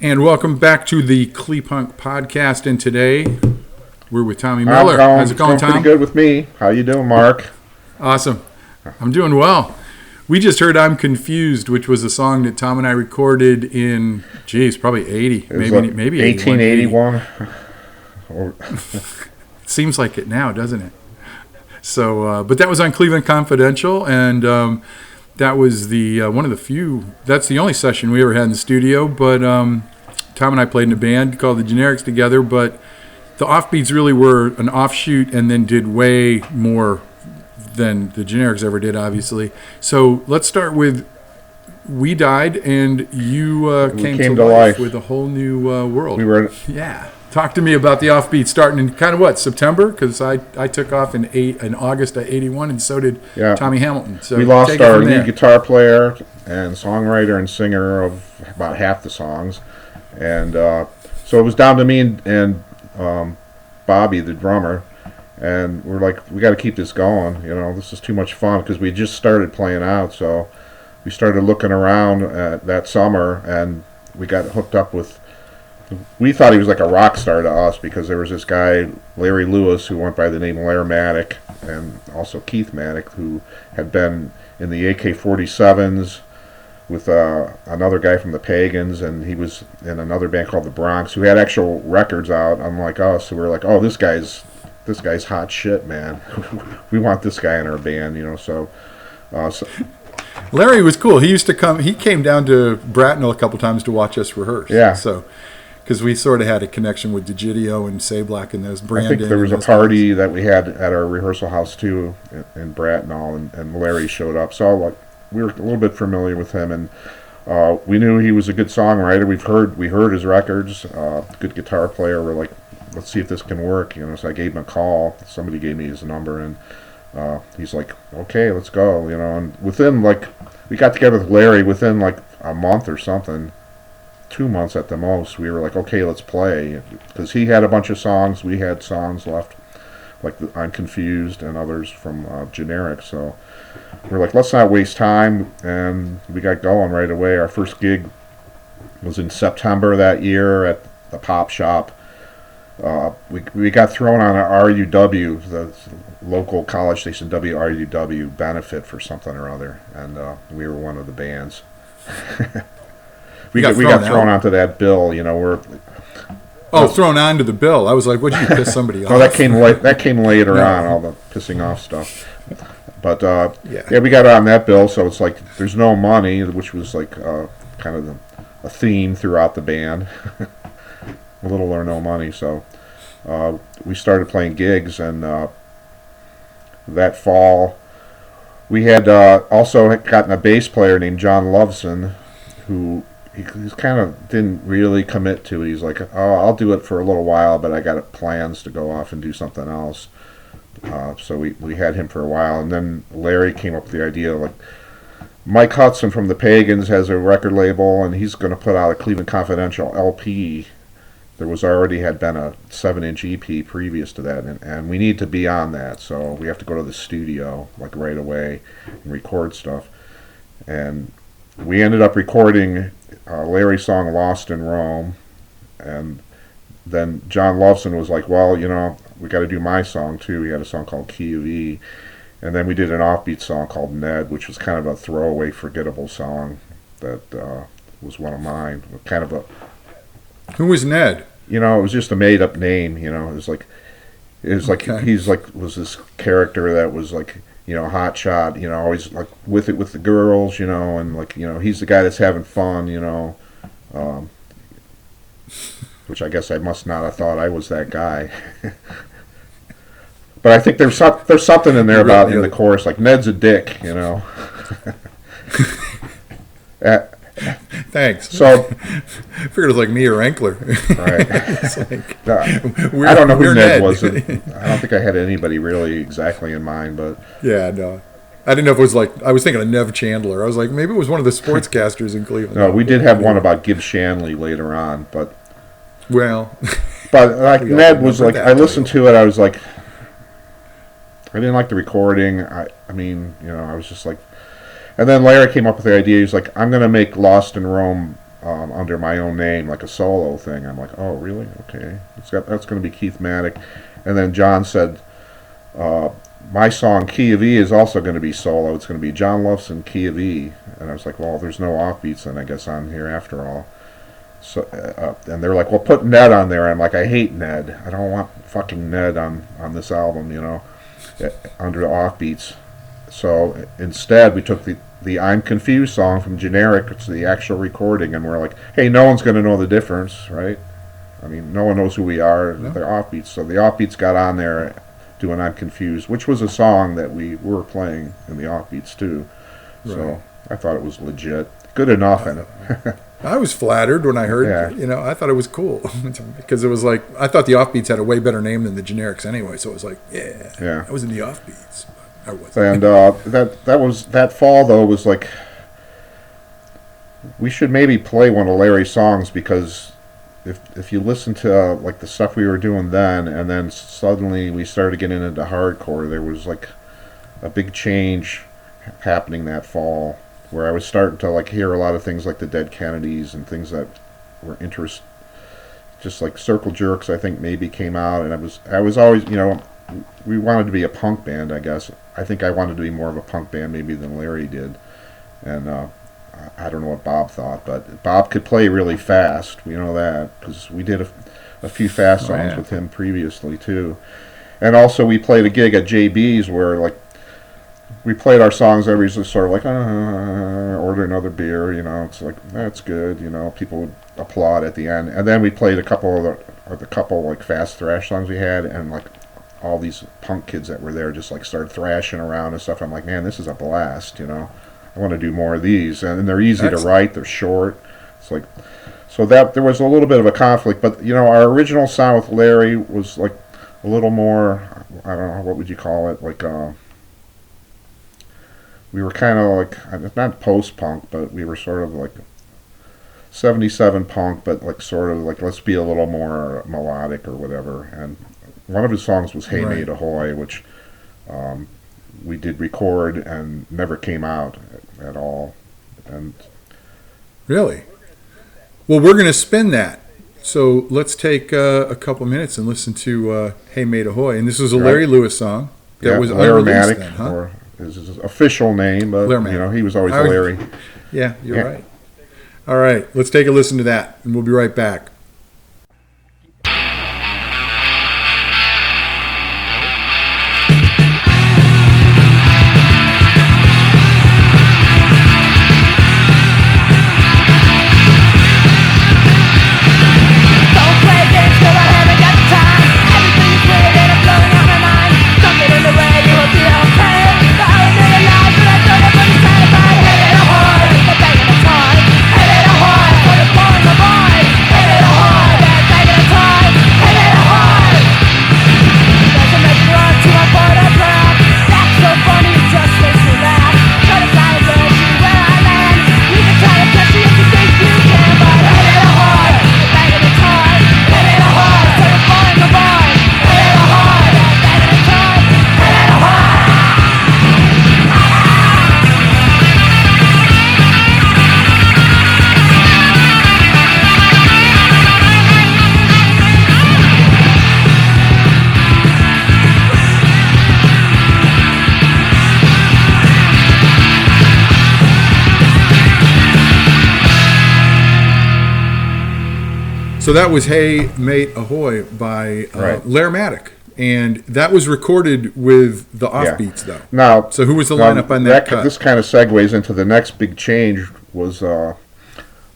And welcome back to the Clepunk Podcast. And today we're with Tommy Miller. How's it going, Tom? Pretty good with me. How you doing, Mark? Awesome. I'm doing well. We just heard "I'm Confused," which was a song that Tom and I recorded in, probably 80, maybe 1881. It seems like it now, doesn't it? So, but that was on Cleveland Confidential, and that was the one of the few. That's the only session we ever had in the studio. But Tom and I played in a band called the Generics together. But the Offbeats really were an offshoot, and then did way more than the Generics ever did, obviously. So let's start with "We Died," and you came to life with a whole new world. Talk to me about the Offbeat starting in kind of September, because I took off in August of '81, and so did Tommy Hamilton. So we lost our lead guitar player and songwriter and singer of about half the songs, and so it was down to me and Bobby, the drummer, and we're like, we got to keep this going. This is too much fun, because we just started playing out. So we started looking around that summer, and we got hooked up with. We thought he was like a rock star to us, because there was this guy, Larry Lewis, who went by the name Lair Maddock, and also Keith Maddock, who had been in the AK-47s with another guy from the Pagans, and he was in another band called the Bronx, who had actual records out, unlike us. So we were like, oh, this guy's hot shit, man. We want this guy in our band, so Larry was cool. He came down to Bracknell a couple times to watch us rehearse. Yeah. So, because we sort of had a connection with Digidio and Sablack and those Brandon. I think there was a party that we had at our rehearsal house too in Bracknell, and Larry showed up. So we were a little bit familiar with him, and we knew he was a good songwriter. We heard his records. Good guitar player. We're like, let's see if this can work. So I gave him a call. Somebody gave me his number, and he's like, okay, let's go. And within we got together with Larry within a month or something. 2 months at the most, we were like, okay, let's play, because he had a bunch of songs, we had songs left, like "I'm Confused" and others from Generic. So we're like, let's not waste time, and we got going right away. Our first gig was in September that year at the Pop Shop. We got thrown on an RUW, the local college station WRUW benefit for something or other, and we were one of the bands. We got thrown onto that bill, we're... thrown onto the bill. I was like, what, did you piss somebody off? No, that came later on, all the pissing off stuff. But, we got on that bill, so it's like, there's no money, which was kind of a theme throughout the band. Little or no money, so we started playing gigs, and that fall, we had also gotten a bass player named John Loveson, who... He kind of didn't really commit to it. He's like, oh, I'll do it for a little while, but I got plans to go off and do something else. So we had him for a while, and then Larry came up with the idea, Mike Hudson from the Pagans has a record label, and he's going to put out a Cleveland Confidential LP. There had been a 7-inch EP previous to that, and we need to be on that, so we have to go to the studio right away and record stuff. And we ended up recording Larry's song "Lost in Rome," and then John Loveson was like, well, we got to do my song too. He had a song called "Key of E," and then we did an Offbeat song called "Ned," which was kind of a throwaway, forgettable song that was one of mine. Kind of a... Who was Ned? It was just a made-up name. It was like okay. Was this character that was hot shot, always with the girls, and he's the guy that's having fun, which I guess I must not have thought I was that guy. But I think there's something in there about in the chorus, Ned's a dick, Thanks. So I figured it was me or Enkler. Right. I don't know who Ned was. I don't think I had anybody really exactly in mind, but yeah, no. I didn't know if it was I was thinking of Nev Chandler. I was like, maybe it was one of the sportscasters in Cleveland. No, we did have one about Gibb Shanley later on, but Ned was I listened to it. I was like, I didn't like the recording. I mean, I was just like. And then Larry came up with the idea. He's like, I'm going to make Lost in Rome under my own name, like a solo thing. I'm like, oh, really? Okay. That's going to be Keith Maddock. And then John said, my song Key of E is also going to be solo. It's going to be John Lufsen, Key of E. And I was like, well, there's no Offbeats then, I guess, on here after all. So, and they're like, well, put Ned on there. I'm like, I hate Ned. I don't want fucking Ned on this album, under the Offbeats. So instead, we took the I'm Confused song from Generic. It's the actual recording, and we're like, hey, no one's going to know the difference, right? I mean, no one knows who we are. No. They're Offbeats. So the Offbeats got on there doing I'm Confused, which was a song that we were playing in the Offbeats too. Right. So I thought it was legit. Good enough in it. I was flattered when I heard, I thought it was cool because it was like, I thought the Offbeats had a way better name than the Generics anyway. So it was like, I was in the Offbeats. I wasn't. And that fall though was like, we should maybe play one of Larry's songs, because if you listen to like the stuff we were doing then, and then suddenly we started getting into hardcore, there was like a big change happening that fall, where I was starting to like hear a lot of things like the Dead Kennedys and things that were just like Circle Jerks, I think maybe came out, and I was always, we wanted to be a punk band, I guess. I think I wanted to be more of a punk band maybe than Larry did, and I don't know what Bob thought, but Bob could play really fast. We know that because we did a few fast songs with him previously too, and also we played a gig at JB's where like we played our songs. Everybody's just sort of like order another beer, It's like that's good, People would applaud at the end, and then we played a couple of the couple like fast thrash songs we had, and like all these punk kids that were there just like started thrashing around and stuff. I'm like, man, this is a blast, I want to do more of these, and they're easy to write. They're short. It's like, so that there was a little bit of a conflict, but our original sound with Larry was like a little more, I don't know, what would you call it? Like, we were kind of like, not post-punk, but we were sort of like 77 punk, but like sort of like, let's be a little more melodic or whatever. And one of his songs was Hey Mate Ahoy, which we did record and never came out at all. And really? Well, we're going to spin that. So let's take a couple minutes and listen to Hey Mate Ahoy. And this was a Larry Lewis song that was unreleased then, huh? Or his official name, but he was always Larry. Yeah, you're right. All right, let's take a listen to that, and we'll be right back. So that was Hey Mate Ahoy by Larry Maddock. And that was recorded with the Offbeats, though. Now, so who was the lineup on that cut? This kind of segues into the next big change was John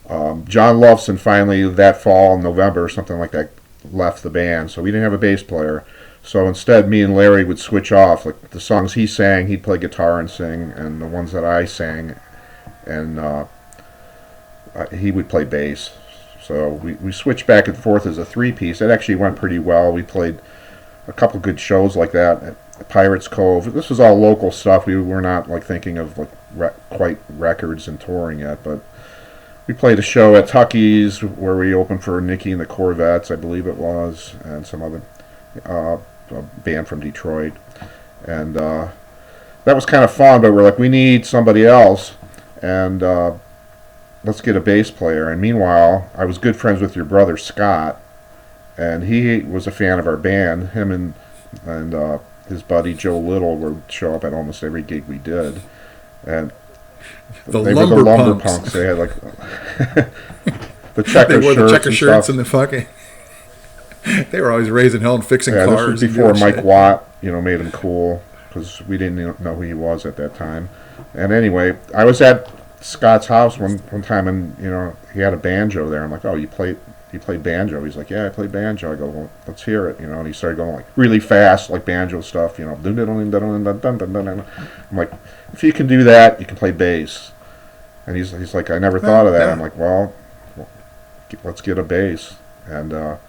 Lufsen finally that fall in November or something like that left the band. So we didn't have a bass player. So instead, me and Larry would switch off. Like the songs he sang, he'd play guitar and sing, and the ones that I sang, and he would play bass. So we switched back and forth as a three-piece. It actually went pretty well. We played a couple good shows like that at Pirates Cove. This was all local stuff. We were not like thinking of like quite records and touring yet, but we played a show at Tucky's where we opened for Nicky and the Corvettes, I believe it was, and some other a band from Detroit. And that was kind of fun, but we're like, we need somebody else. And let's get a bass player. And meanwhile, I was good friends with your brother Scott, and he was a fan of our band. Him and his buddy Joe Little would show up at almost every gig we did, and they were the lumber punks. They had like the checker they wore shirts the checker and shirts stuff. and the fucking. They were always raising hell and fixing Yeah, cars. this was before Mike Watt, made him cool, because we didn't know who he was at that time. And anyway, I was at Scott's house one time, and he had a banjo there. I'm like, oh, you played banjo? He's like, yeah, I play banjo. I go, well, let's hear it, and he started going like really fast, like banjo stuff, I'm like, if you can do that, you can play bass. And he's like, I never thought of that. I'm like, well, let's get a bass. And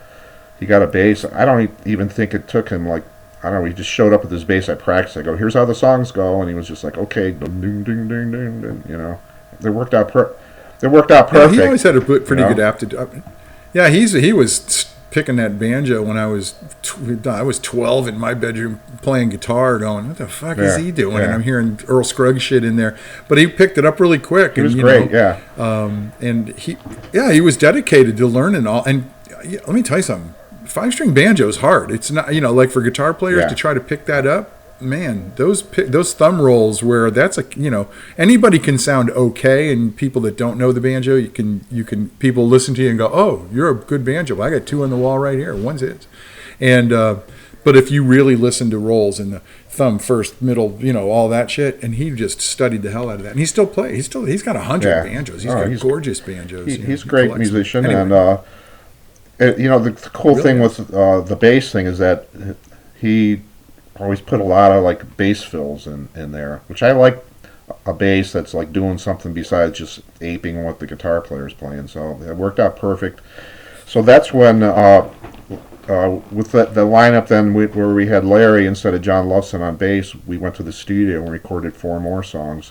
he got a bass. I don't even think it took him like, I don't know, he just showed up with his bass. I practiced. I go, here's how the songs go, and he was just like, okay, ding, ding, ding, ding, ding. They worked out perfect. Yeah, he always had a pretty good aptitude. Yeah, he was picking that banjo when I was 12 in my bedroom playing guitar, going, what the fuck is he doing? Yeah. And I'm hearing Earl Scruggs shit in there, but he picked it up really quick. He was great, yeah. And he was dedicated to learning all. And let me tell you something. 5-string banjo is hard. It's not, like for guitar players to try to pick that up, man, those thumb rolls where that's anybody can sound okay, and people that don't know the banjo, you can people listen to you and go, oh, you're a good banjo. Well, I got 2 on the wall right here. One's his. And but if you really listen to rolls and the thumb first, middle, all that shit, and he just studied the hell out of that, and he still plays. He's got 100 banjos. He's got gorgeous banjos. He's a great musician, anyway. And the cool thing with the bass thing is that he always put a lot of like bass fills in there, which I like, a bass that's like doing something besides just aping what the guitar player's playing. So it worked out perfect. So that's when with the lineup then where we had Larry instead of John Loveson on bass, we went to the studio and recorded 4 more songs.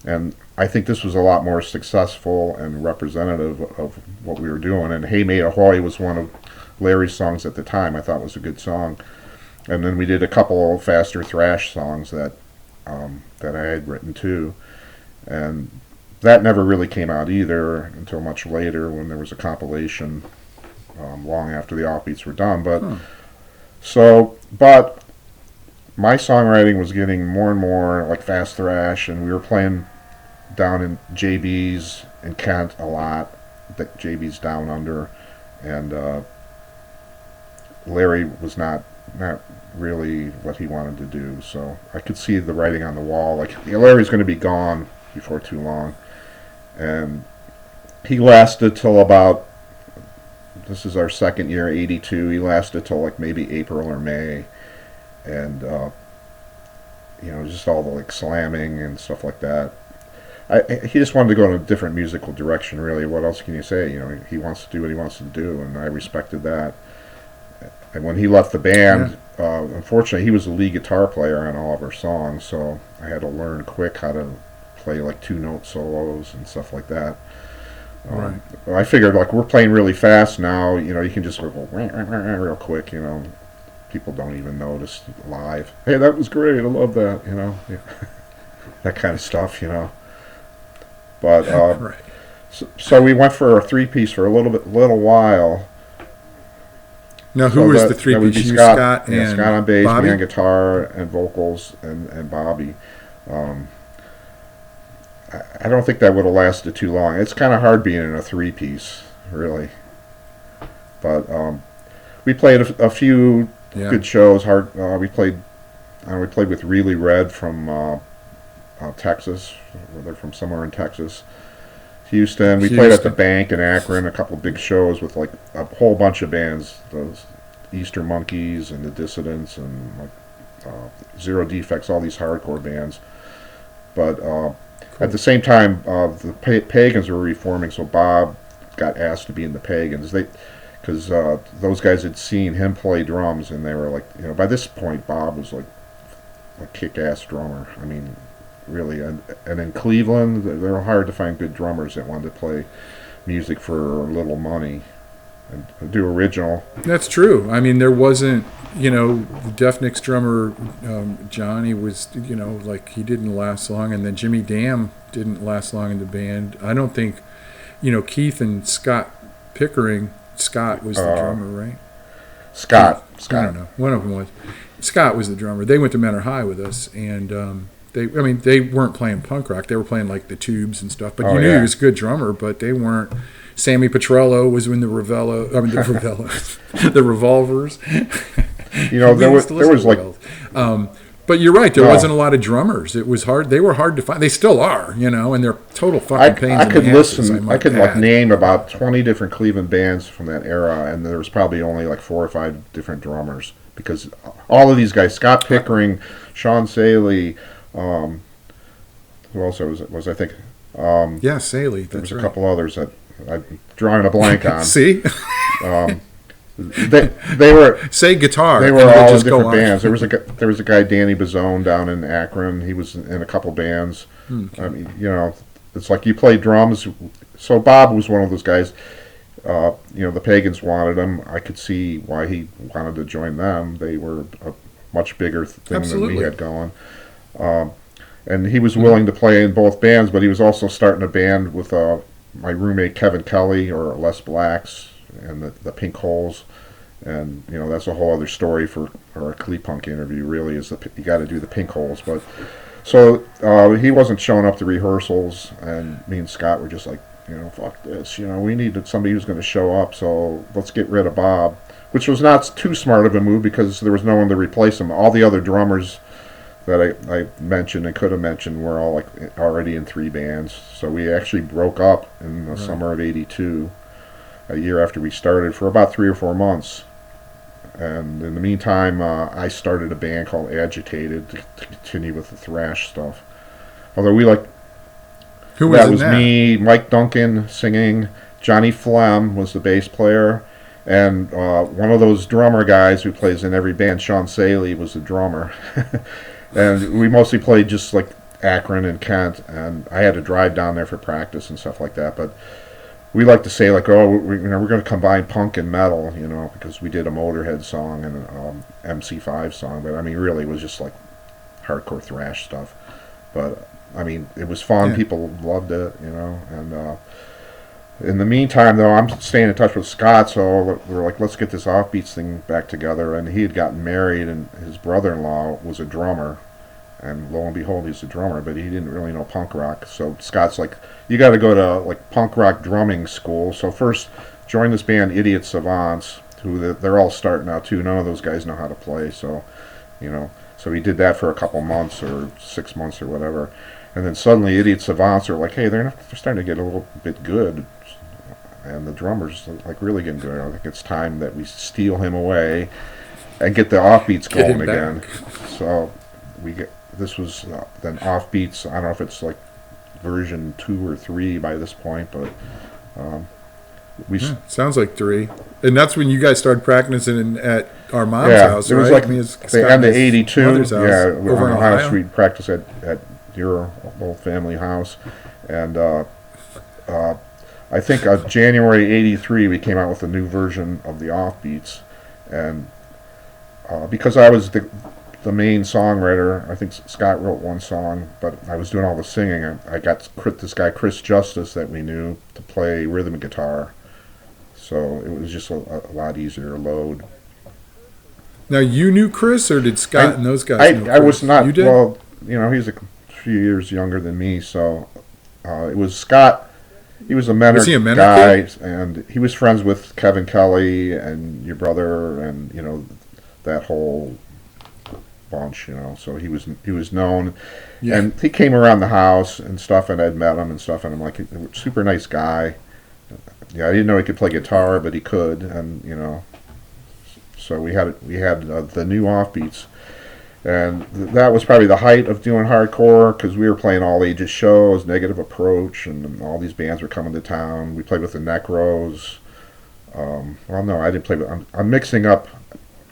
And I think this was a lot more successful and representative of what we were doing. And Hey Made Ahoy was one of Larry's songs at the time. I thought was a good song. And then we did a couple of faster thrash songs that I had written too. And that never really came out either until much later when there was a compilation long after the Offbeats were done. But my songwriting was getting more and more like fast thrash, and we were playing down in JB's in Kent a lot. JB's Down Under, and Larry was not really what he wanted to do. So I could see the writing on the wall. Like, Larry's going to be gone before too long, and he lasted till about. This is our second year, '82. He lasted till like maybe April or May, and just all the like slamming and stuff like that. He just wanted to go in a different musical direction, really. What else can you say? He wants to do what he wants to do, and I respected that. And when he left the band, unfortunately, he was the lead guitar player on all of our songs, so I had to learn quick how to play like 2-note solos and stuff like that. Right. I figured, like, we're playing really fast now, you can just go real quick, People don't even notice live. Hey, that was great, I love that, that kind of stuff, But right. So we went for a 3-piece for a little while. Now, who was the 3-piece? You, Scott, and Scott on bass, Bobby? me on guitar, and vocals, and Bobby. I don't think that would have lasted too long. It's kind of hard being in a 3-piece, really. But we played a few good shows. We played with Really Red from Texas. They're from somewhere in Texas. Houston. We played at the Bank in Akron, a couple big shows with like a whole bunch of bands. Those Easter Monkeys and the Dissidents and like Zero Defects, all these hardcore bands. But at the same time, the Pagans were reforming, so Bob got asked to be in the Pagans. Because those guys had seen him play drums, and they were like, by this point, Bob was like a kick-ass drummer. I mean, really. And in Cleveland, they're hard to find good drummers that wanted to play music for little money and do original. That's true. I mean, there wasn't, the Def Nicks drummer, Johnny was, he didn't last long, and then Jimmy Dam didn't last long in the band. I don't think, Keith and Scott Pickering. Scott was the drummer, right? Scott. I don't know. One of them was. Scott was the drummer. They went to Menor High with us, and they weren't playing punk rock. They were playing like the Tubes and stuff. But you knew he was a good drummer, but they weren't. Sammy Petrello was in the the Revolvers. There was like. But you're right. There wasn't a lot of drummers. It was hard. They were hard to find. They still are, and they're total fucking pains in the asses. I could name about 20 different Cleveland bands from that era, and there was probably only like 4 or 5 different drummers because all of these guys, Scott Pickering, Sean Saley, who else was I think? Saley. There was a couple others that I'm drawing a blank on. See. They were say guitar. They were all in different bands. There was a guy Danny Bazone down in Akron. He was in a couple bands. I mean, it's like you play drums. So Bob was one of those guys. The Pagans wanted him. I could see why he wanted to join them. They were a much bigger thing than we had going. And he was willing to play in both bands, but he was also starting a band with my roommate Kevin Kelly or Les Blacks and the Pink Holes, and that's a whole other story for a Clee Punk interview. Really, is you got to do the Pink Holes, but so he wasn't showing up to rehearsals, and me and Scott were just like, fuck this, we needed somebody who's going to show up, so let's get rid of Bob, which was not too smart of a move because there was no one to replace him. All the other drummers that I mentioned and could have mentioned were all like already in 3 bands, so we actually broke up in the summer of '82. A year after we started for about 3 or 4 months. And in the meantime, I started a band called Agitated to continue with the thrash stuff. Although Who was that was me, Mike Duncan singing, Johnny Flem was the bass player, and one of those drummer guys who plays in every band, Sean Saley, was the drummer. And we mostly played just like Akron and Kent, and I had to drive down there for practice and stuff like that, but we like to say like, we're going to combine punk and metal, because we did a Motorhead song and an MC5 song, but I mean, really, it was just like hardcore thrash stuff. But I mean, it was fun. Yeah. People loved it, And in the meantime, though, I'm staying in touch with Scott, so we're like, let's get this Offbeats thing back together. And he had gotten married, and his brother-in-law was a drummer. And lo and behold, he's a drummer, but he didn't really know punk rock. So Scott's like, you got to go to like punk rock drumming school. So first, join this band, Idiot Savants, who they're all starting out too. None of those guys know how to play. So, so he did that for a couple months or 6 months or whatever. And then suddenly, Idiot Savants are like, hey, they're starting to get a little bit good, and the drummer's like really getting good. I think it's time that we steal him away and get the Offbeats going again. So this was then Offbeats. I don't know if it's like version 2 or 3 by this point, but sounds like 3. And that's when you guys started practicing at our mom's house, right? It was like the end of '82. Over in Ohio. We practiced at your old family house, and I think January '83 we came out with a new version of the Offbeats, and because I was the main songwriter, I think Scott wrote one song, but I was doing all the singing. I got this guy Chris Justice that we knew to play rhythm guitar, so it was just a lot easier to load. Now you knew Chris, or did Scott and those guys know Chris? I was not. You did? Well, he's a few years younger than me, so it was Scott. He was a Menor guy, kid? And he was friends with Kevin Kelly and your brother, and that whole bunch, so he was known, and he came around the house and stuff, and I'd met him and stuff, and I'm like, super nice guy. I didn't know he could play guitar, but he could, and so we had the new Offbeats, and that was probably the height of doing hardcore because we were playing all ages shows, Negative Approach, and all these bands were coming to town. We played with the Necros. Well, no, I didn't play with. I'm mixing up.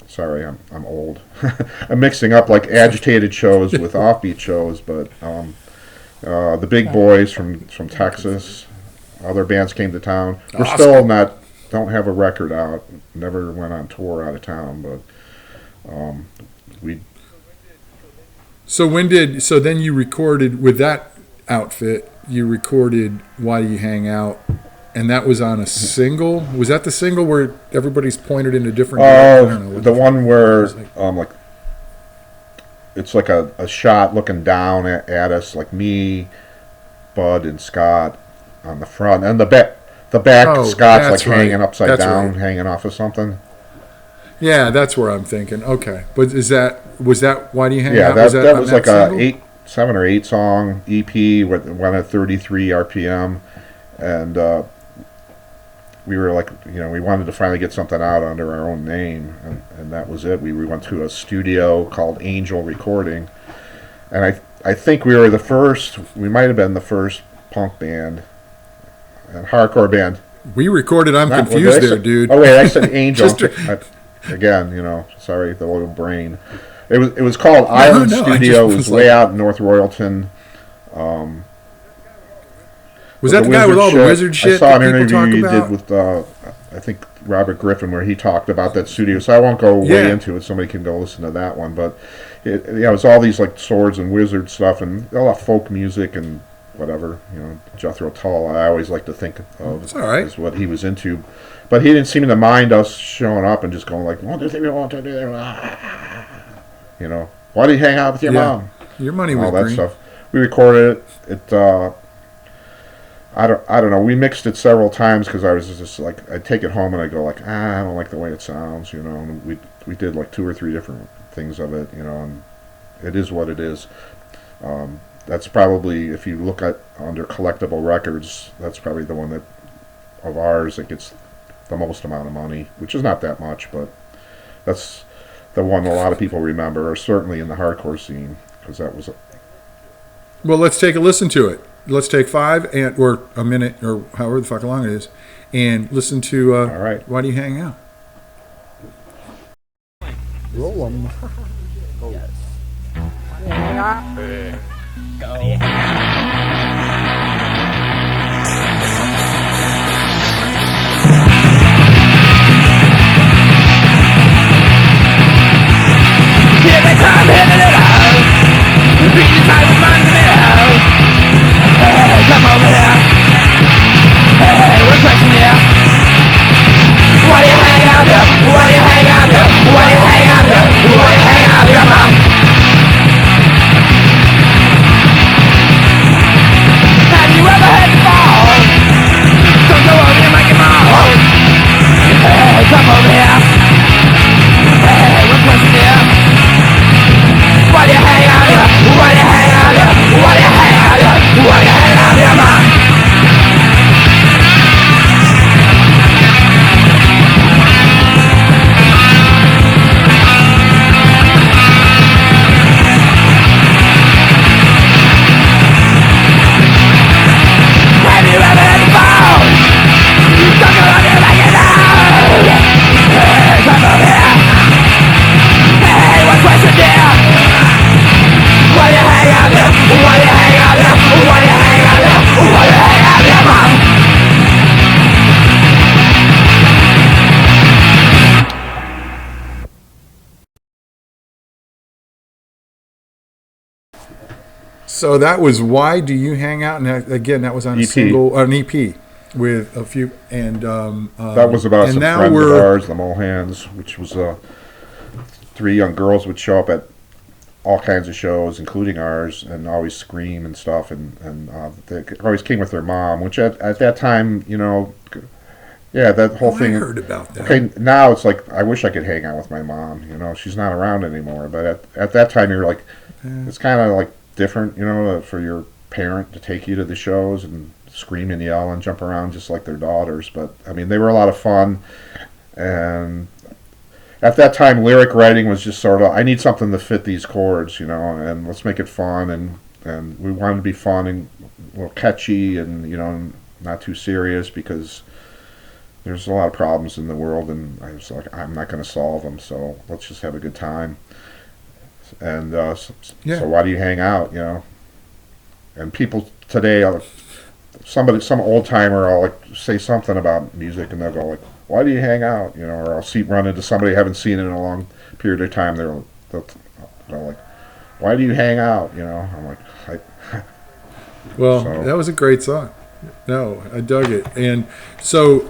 Sorry, I'm old. I'm mixing up like agitated shows with offbeat shows, but the big boys from Texas, other bands came to town. We're still don't have a record out. Never went on tour out of town, but we. So then you recorded with that outfit. You recorded Why Do You Hang Out And that was on a single. Was that the single where everybody's pointed in a different direction? The one where like it's like a shot looking down at us, like me, Bud, and Scott on the front, and the back. Scott's like hanging upside down, hanging off of something. Yeah, that's where I'm thinking. Okay, but was that Why Do You Hang Out? Yeah, that was like a 7 or 8 song EP went at 33 RPM, and we were like, we wanted to finally get something out under our own name, and that was it. We went to a studio called Angel Recording, and I think we were the first. We might have been the first punk band and hardcore band. We recorded. I'm confused there, dude. Oh wait, I said Angel. Again, sorry, the little brain. It was called Island Studio. It was way out in North Royalton. Was that the guy with all the wizard shit? I saw an interview you did with, I think, Robert Griffin, where he talked about that studio. So I won't go way into it. Somebody can go listen to that one. But it was all these like swords and wizard stuff and a lot of folk music and whatever. Jethro Tull. I always like to think of as what he was into. But he didn't seem to mind us showing up and just going like, 1, 2, 3, 1, 2, 3, why do you hang out with your mom? Your money was all that green. Stuff. We recorded it. I don't know. We mixed it several times because I was just like, I'd take it home and I'd go like, I don't like the way it sounds, And we did like 2 or 3 different things of it, and it is what it is. That's probably, if you look at under collectible records, that's probably the one of ours that gets the most amount of money, which is not that much, but that's the one a lot of people remember, or certainly in the hardcore scene, because that was. Well, let's take a listen to it. Let's take 5 or a minute or however the fuck long it is, and listen to all right. Why Do You Hang Out? Roll 'em. Go. Yes. Go. Every time hitting it out, beating the time with my middle. Hey, come over here. Hey, we're crashing here. Why do you hang out here? Why do you hang out here? Why do you hang out here? Why do you hang out here, mom? Have you ever had to fall? Don't go over here, make it more. Hey, come over here. Hey, we're crashing here. Why do you hang out here? Why do you hang out here? Why do you hang out here? Why do you hang out here, man? Have you ever had to fall? Don't go on here like it now. Hey, come over here. Hey, what question there? Why do you hang out there? Why do you hang out there? Why do you hang out there? Why do you hang out there, mom? So that was Why Do You Hang Out? And again, that was on an EP with a few, and that was about some friends of ours, the Mohans, which was 3 young girls would show up at all kinds of shows, including ours, and always scream and stuff, and they always came with their mom, which at that time, that whole thing. I heard about that. Okay, now it's like, I wish I could hang out with my mom, she's not around anymore, but at that time, you're like, it's kind of like different, for your parent to take you to the shows and scream and yell and jump around just like their daughters, but, I mean, they were a lot of fun, and at that time, lyric writing was just sort of, I need something to fit these chords, and let's make it fun, and we wanted to be fun and a little catchy and, not too serious, because there's a lot of problems in the world, and I was like, I'm not going to solve them, so let's just have a good time. And so why do you hang out, And people today, some old timer, I'll like say something about music, and they'll go like, why do you hang out? Or I'll run into somebody I haven't seen in a long period of time. They'll like, why do you hang out? I'm like, well, that was a great song. No, I dug it. And so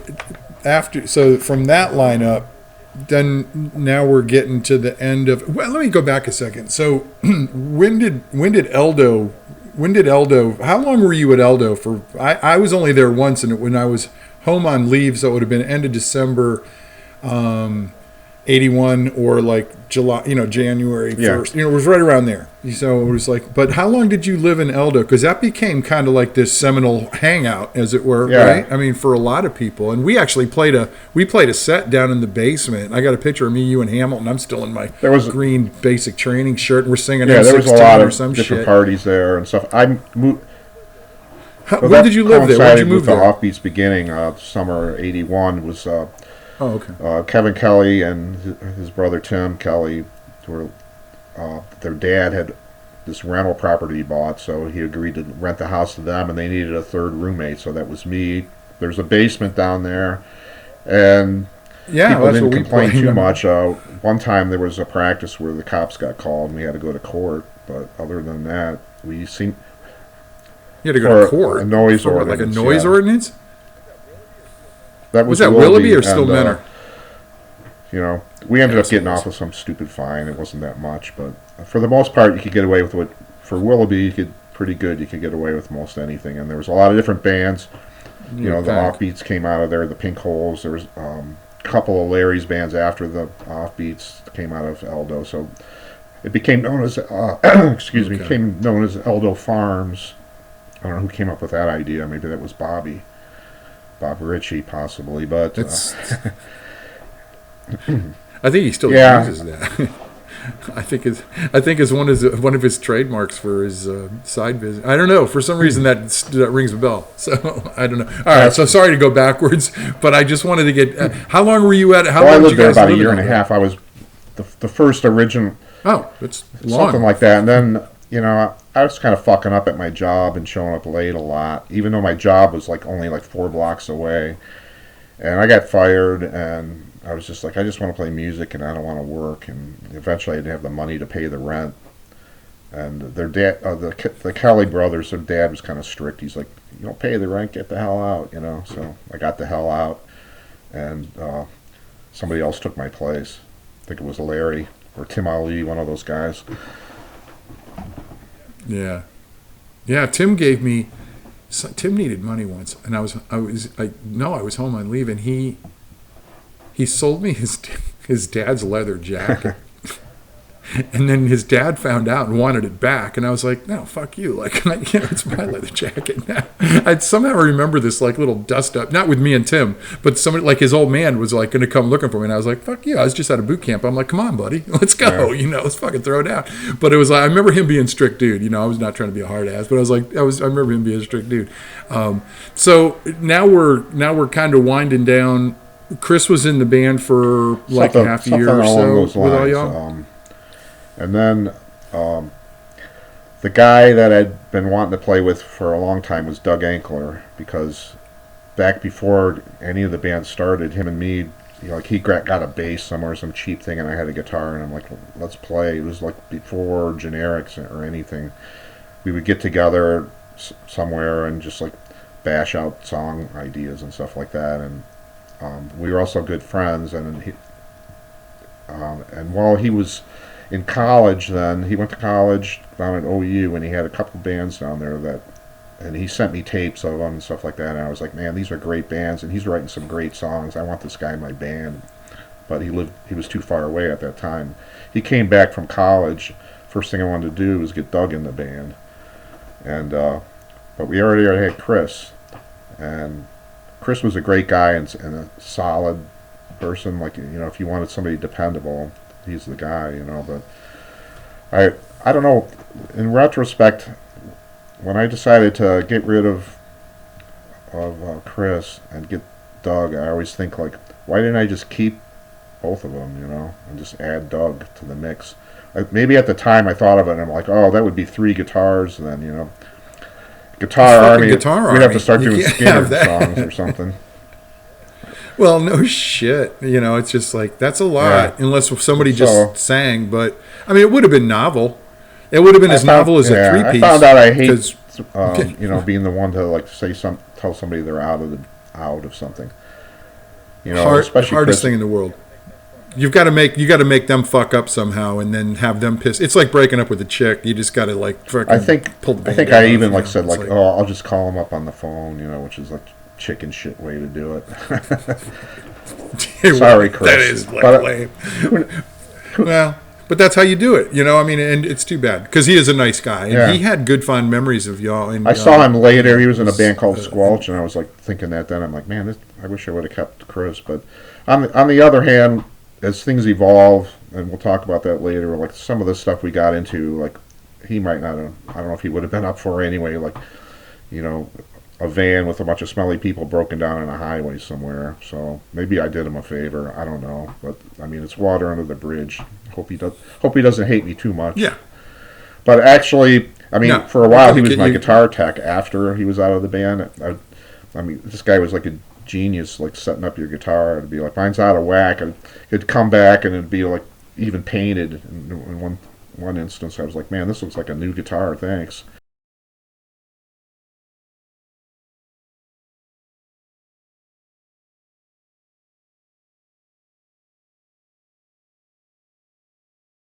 from that lineup, then now we're getting to the end of. Well, let me go back a second. So when did Eldo? How long were you at Eldo for? I was only there once, and when I was home on leave, so it would have been end of December. 81 or like July, January 1st. It was right around there. So it was like, but how long did you live in Eldo? Because that became kind of like this seminal hangout, as it were, right? I mean, for a lot of people. And we actually played a set down in the basement. I got a picture of me, you, and Hamilton. I'm still in my green basic training shirt, and we're singing there was a lot of different shit. Parties there and stuff. I moved. When did you live there? When did you move there? The Offbeats beginning, summer '81 was. Okay. Kevin Kelly and his brother Tim Kelly were. Their dad had this rental property he bought, so he agreed to rent the house to them, and they needed a third roommate, so that was me. There's a basement down there, and people didn't complain too much. One time there was a practice where the cops got called, and we had to go to court, but other than that, we seemed... You had to go to court? A noise ordinance. Like a noise ordinance? That was that Willoughby or still Menor? We ended up getting off with some stupid fine. It wasn't that much, but for the most part, you could get away with what. For Willoughby, you could get away with most anything. And there was a lot of different bands. The Offbeats came out of there. The Pink Holes. There was a couple of Larry's bands after the Offbeats came out of Eldo. So it became known as became known as Eldo Farms. I don't know who came up with that idea. Maybe that was Bob Ritchie, possibly, but I think he still uses that. I think it's one of his trademarks for his side business. I don't know. For some reason that rings a bell. So I don't know. All right. So sorry to go backwards, but I just wanted to get. How long were you at? I lived there about a year and a half. I was the first original. Oh, it's long. Something like that, and then. I was kind of fucking up at my job and showing up late a lot, even though my job was only 4 blocks away. And I got fired, and I was just like, I just want to play music, and I don't want to work. And eventually I didn't have the money to pay the rent. And their dad, the Kelly brothers, their dad was kind of strict. He's like, you don't pay the rent, get the hell out, So I got the hell out, and somebody else took my place. I think it was Larry or Tim Ali, one of those guys. Yeah. Tim needed money once, and I was home on leave, and he sold me his dad's leather jacket, and then his dad found out and wanted it back, and I was like, no, fuck you, it's my leather jacket now. I somehow remember this little dust up, not with me and Tim, but somebody his old man was going to come looking for me, and I was like, fuck you, I was just out of boot camp. I'm like, come on, buddy, let's go, let's fucking throw down. But it was I remember him being a strict dude. I was not trying to be a hard ass, but I remember him being a strict dude. So now we're kind of winding down. Chris was in the band for half a year or so with all y'all. And then the guy that I'd been wanting to play with for a long time was Doug Ankler, because back before any of the bands started, him and me, he got a bass somewhere, some cheap thing, and I had a guitar, and I'm like, let's play. It was before Generics or anything. We would get together somewhere and just bash out song ideas and stuff like that, and we were also good friends, and while he was in college, then he went to college down at OU, and he had a couple bands down there and he sent me tapes of them and stuff like that, and I was like, man, these are great bands, and he's writing some great songs. I want this guy in my band. But he was too far away at that time. He came back from college. First thing I wanted to do was get Doug in the band, and but we already had Chris, and Chris was a great guy and a solid person. If you wanted somebody dependable, he's the guy, but I don't know, in retrospect, when I decided to get rid of Chris and get Doug, I always think why didn't I just keep both of them, and just add Doug to the mix. Maybe at the time I thought of it and I'm like, oh, that would be 3 guitars, and then Guitar Army, we'd have to start doing Skinner songs or something. Well, no shit. It's just that's a lot, unless somebody just sang. But, I mean, it would have been novel. It would have been novel as a 3-piece. I found out I hate being the one to like tell somebody they're out of something. Especially hardest thing in the world. You got to make them fuck up somehow, and then have them piss. It's like breaking up with a chick. You just got to like fucking. Pull the I think I even like said like, oh, I'll just call him up on the phone, which is like chicken shit way to do it. Sorry, Chris. That is like lame. Well, but that's how you do it, and it's too bad because he is a nice guy, and he had good fond memories of y'all. And I saw him later. He was in a band called Squelch, and I was like thinking that. Then I'm like, man, I wish I would have kept Chris. But on the other hand, as things evolve, and we'll talk about that later, like some of the stuff we got into, like he might not have, I don't know if he would have been up for it anyway, like, a van with a bunch of smelly people broken down on a highway somewhere. So maybe I did him a favor. I don't know. But, I mean, it's water under the bridge. Hope he doesn't hate me too much. Yeah. But actually, I mean, for a while he was my guitar tech after he was out of the band. I mean, this guy was like a genius, like setting up your guitar. It'd be like, mine's out of whack. And it'd come back and it'd be like even painted. In one instance, I was like, man, this looks like a new guitar. Thanks.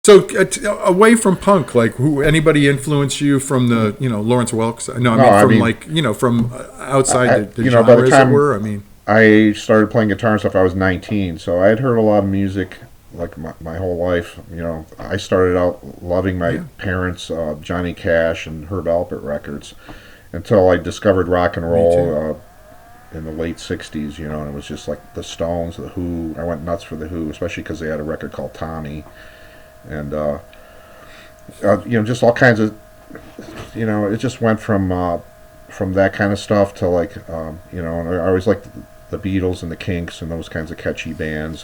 So away from punk, like anybody influenced you from the Lawrence Welk? No, I mean from outside the genre, by the time as it were. I mean, I started playing guitar and stuff. I was 19, so I had heard a lot of music like my whole life. I started out loving my parents' Johnny Cash and Herb Alpert records until I discovered rock and roll in the late '60s. And it was just like the Stones, the Who. I went nuts for the Who, especially because they had a record called Tommy. And just all kinds of, it just went from that kind of stuff to like, and I always liked the Beatles and the Kinks and those kinds of catchy bands,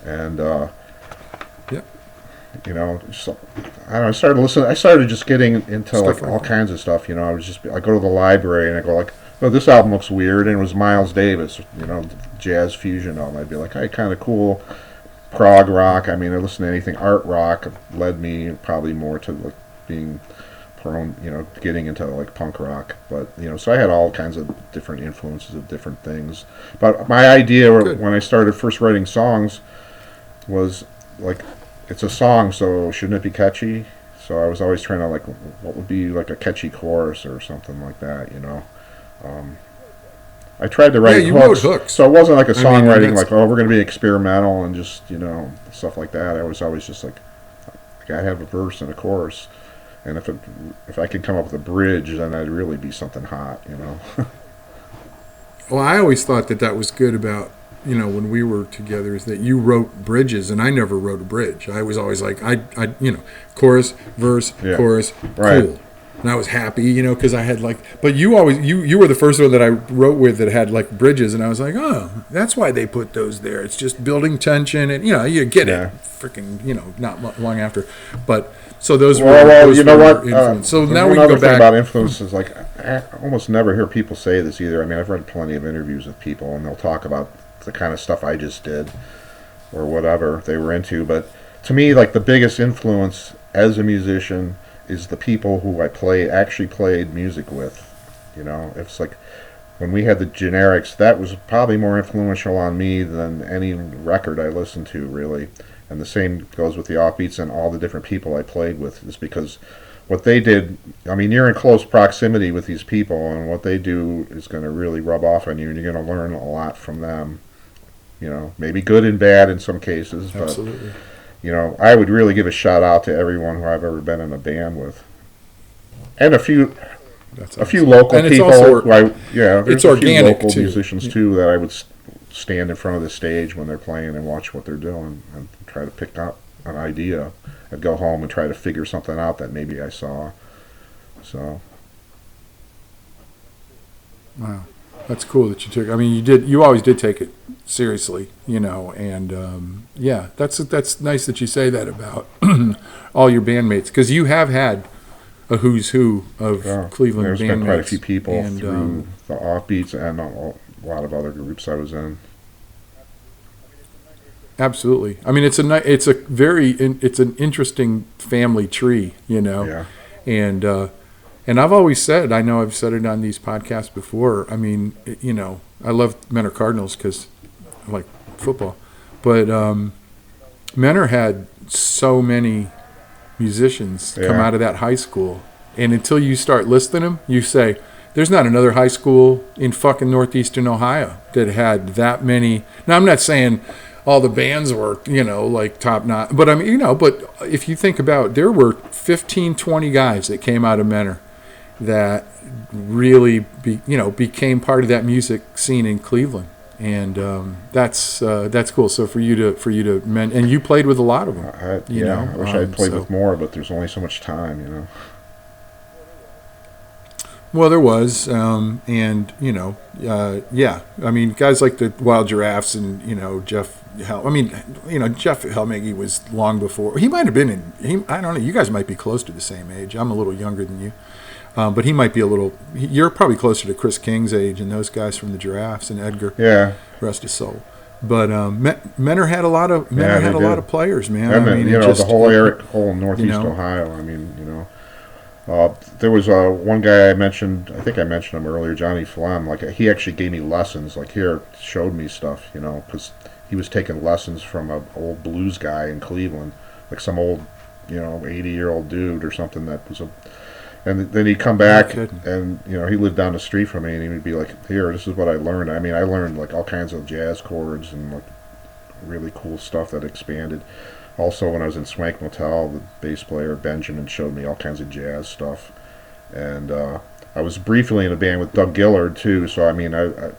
and I don't know. I started just getting into stuff like all kinds of stuff. I go to the library and I go like, oh, this album looks weird, and it was Miles Davis, jazz fusion album. I'd be like, hey, kind of cool. Prog rock. I mean, I listen to anything. Art rock led me probably more to like being prone, getting into like punk rock. But so I had all kinds of different influences of different things. But my idea when I started first writing songs was like, it's a song, so shouldn't it be catchy? So I was always trying to like, what would be like a catchy chorus or something like that, I tried to write hooks, so it wasn't like a songwriting like, oh, we're going to be experimental and just, stuff like that. I was always just like, I got to have a verse and a chorus, and if I could come up with a bridge, then I'd really be something hot, Well, I always thought that was good about, when we were together, is that you wrote bridges, and I never wrote a bridge. I was always like, chorus, verse, chorus, right. Cool. And I was happy, because I had but you always, you were the first one that I wrote with that had like bridges, and I was like, oh, that's why they put those there. It's just building tension, and you get it, freaking, not long after. But so those were. Well, you know what? So now we can go back about influences. Like I almost never hear people say this either. I mean, I've read plenty of interviews with people, and they'll talk about the kind of stuff I just did or whatever they were into. But to me, like the biggest influence as a musician is the people who I actually played music with. It's like when we had the Generics, that was probably more influential on me than any record I listened to, really. And the same goes with the Offbeats and all the different people I played with, is because what they did, I mean, you're in close proximity with these people, and what they do is going to really rub off on you, and you're going to learn a lot from them. Maybe good and bad in some cases, but absolutely. I would really give a shout out to everyone who I've ever been in a band with, and a few local and people. It's organic local too. Musicians too that I would stand in front of the stage when they're playing and watch what they're doing and try to pick up an idea. I'd go home and try to figure something out that maybe I saw. So. Wow. That's cool that you took. I mean, you always did take it seriously, and that's nice that you say that about all your bandmates, because you have had a who's who of Cleveland bandmates. There's been quite a few people through the Offbeats and a lot of other groups I was in. Absolutely. I mean, it's an interesting family tree, Yeah. And And I've always said, I know I've said it on these podcasts before. I mean, I love Menor Cardinals because I like football, but Menor had so many musicians come out of that high school, and until you start listing them, you say there's not another high school in fucking northeastern Ohio that had that many. Now, I'm not saying all the bands were, like top notch, but I mean, but if you think about, there were 15, 20 guys that came out of Menor that really became part of that music scene in Cleveland. And that's cool. So for you to and you played with a lot of them. I wish I had played with more, but there's only so much time, Well, there was, and I mean, guys like the Wild Giraffes and Jeff. Jeff Helmiggy was long before. He might have been I don't know. You guys might be close to the same age. I'm a little younger than you. But he might be a little. You're probably closer to Chris King's age and those guys from the Giraffes and Edgar. Yeah. Rest his soul. But Menor had a lot of a lot of players, man. I mean, the whole Northeast Ohio. I mean, there was one guy I mentioned. I think I mentioned him earlier, Johnny Flem. Like he actually gave me lessons. Like showed me stuff. Because he was taking lessons from an old blues guy in Cleveland, like some old, 80-year-old dude or something that was a. And then he'd come back, and he lived down the street from me, and he would be like, "Here, this is what I learned." I mean, I learned like all kinds of jazz chords and like really cool stuff that expanded. Also, when I was in Swank Motel, the bass player Benjamin showed me all kinds of jazz stuff, and I was briefly in a band with Doug Gillard too. So I mean, I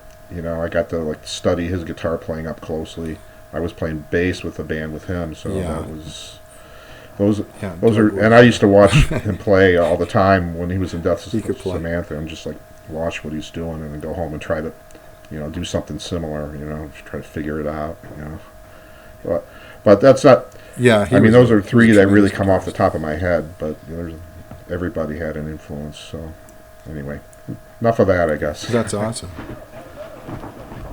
got to like study his guitar playing up closely. I was playing bass with a band with him, so that was. Those are, and I used to watch him play all the time when he was in Death Samantha, and just like watch what he's doing, and then go home and try to, do something similar, try to figure it out, But that's not. Yeah, I mean, those are three that really come off the top of my head, but everybody had an influence. So anyway, enough of that, I guess. That's awesome.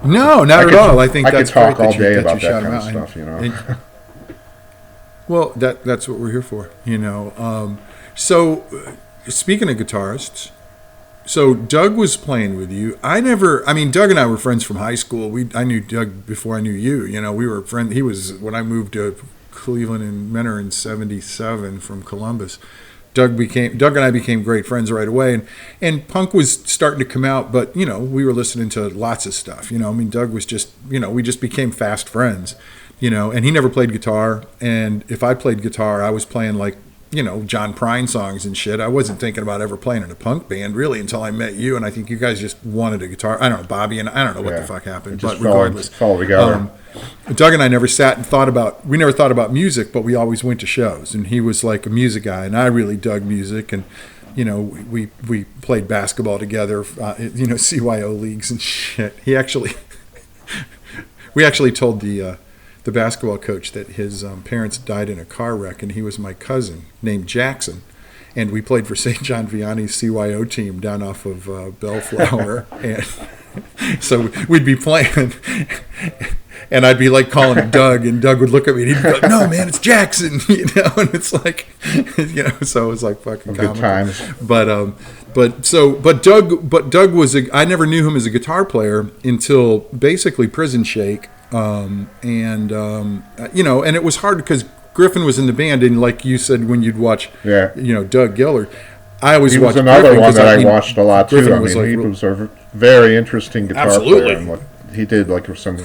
No, not at all. I think I that's could talk great all that day you about that shot kind him of stuff, Well, that's what we're here for, So, speaking of guitarists, so Doug was playing with you. Doug and I were friends from high school. I knew Doug before I knew you. We were friends. He was, when I moved to Cleveland and Menor in '77 from Columbus. Doug and I became great friends right away, and punk was starting to come out, but we were listening to lots of stuff. Doug was just, we just became fast friends. And he never played guitar. And if I played guitar, I was playing like, John Prine songs and shit. I wasn't thinking about ever playing in a punk band really until I met you. And I think you guys just wanted a guitar. I don't know, Bobby, and I don't know what the fuck happened. But regardless, fell together. Doug and I never sat and we never thought about music, but we always went to shows. And he was like a music guy, and I really dug music. And we played basketball together, CYO leagues and shit. We actually told the basketball coach that his parents died in a car wreck, and he was my cousin named Jackson, and we played for St. John Vianney's CYO team down off of Bellflower, and so we'd be playing, and I'd be like calling him Doug, and Doug would look at me and he'd be like, "No, man, it's Jackson," and it's like, so it was like fucking good times. But Doug was I never knew him as a guitar player until basically Prison Shake. And it was hard because Griffin was in the band, and like you said, when you'd watch, Doug Gillard, I always watched. He was another Griffin one that I watched a lot Griffin too. He was a very interesting guitar player, and what he did, like some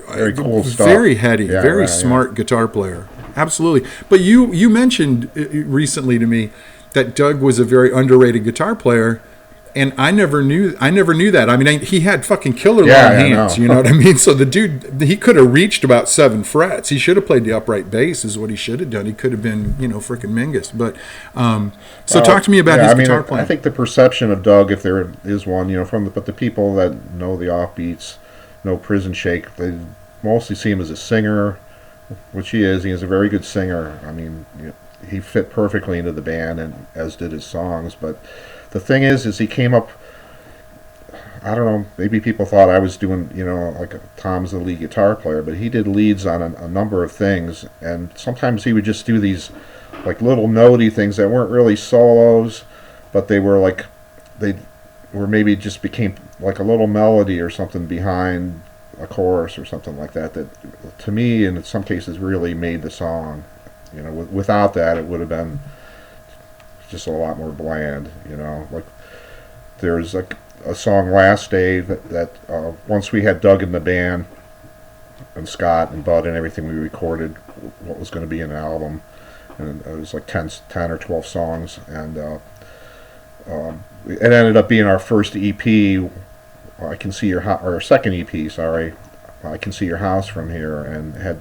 very cool stuff. Very heady, very smart guitar player. Absolutely. But you mentioned recently to me that Doug was a very underrated guitar player. And I never knew that. I mean, he had fucking killer long hands. You know what I mean? So the dude, he could have reached about 7 frets. He should have played the upright bass, is what he should have done. He could have been, freaking Mingus. But talk to me about his guitar playing. I think the perception of Doug, if there is one, but the people that know the Offbeats, know Prison Shake, they mostly see him as a singer, which he is. He is a very good singer. I mean, he fit perfectly into the band, and as did his songs, but. The thing is he came up, I don't know, maybe people thought I was doing, like Tom's the lead guitar player, but he did leads on a number of things, and sometimes he would just do these like little notey things that weren't really solos, but they were like, they were maybe just became like a little melody or something behind a chorus or something like that, that to me in some cases really made the song. You know, without that it would have been just a lot more bland, you know. Like there's like a song, Last Day, that once we had Doug in the band and Scott and Bud and everything, we recorded what was going to be an album, and it was like 10 or 12 songs, and it ended up being our first EP. I Can See Your House, or second EP, sorry, I Can See Your House From Here, and had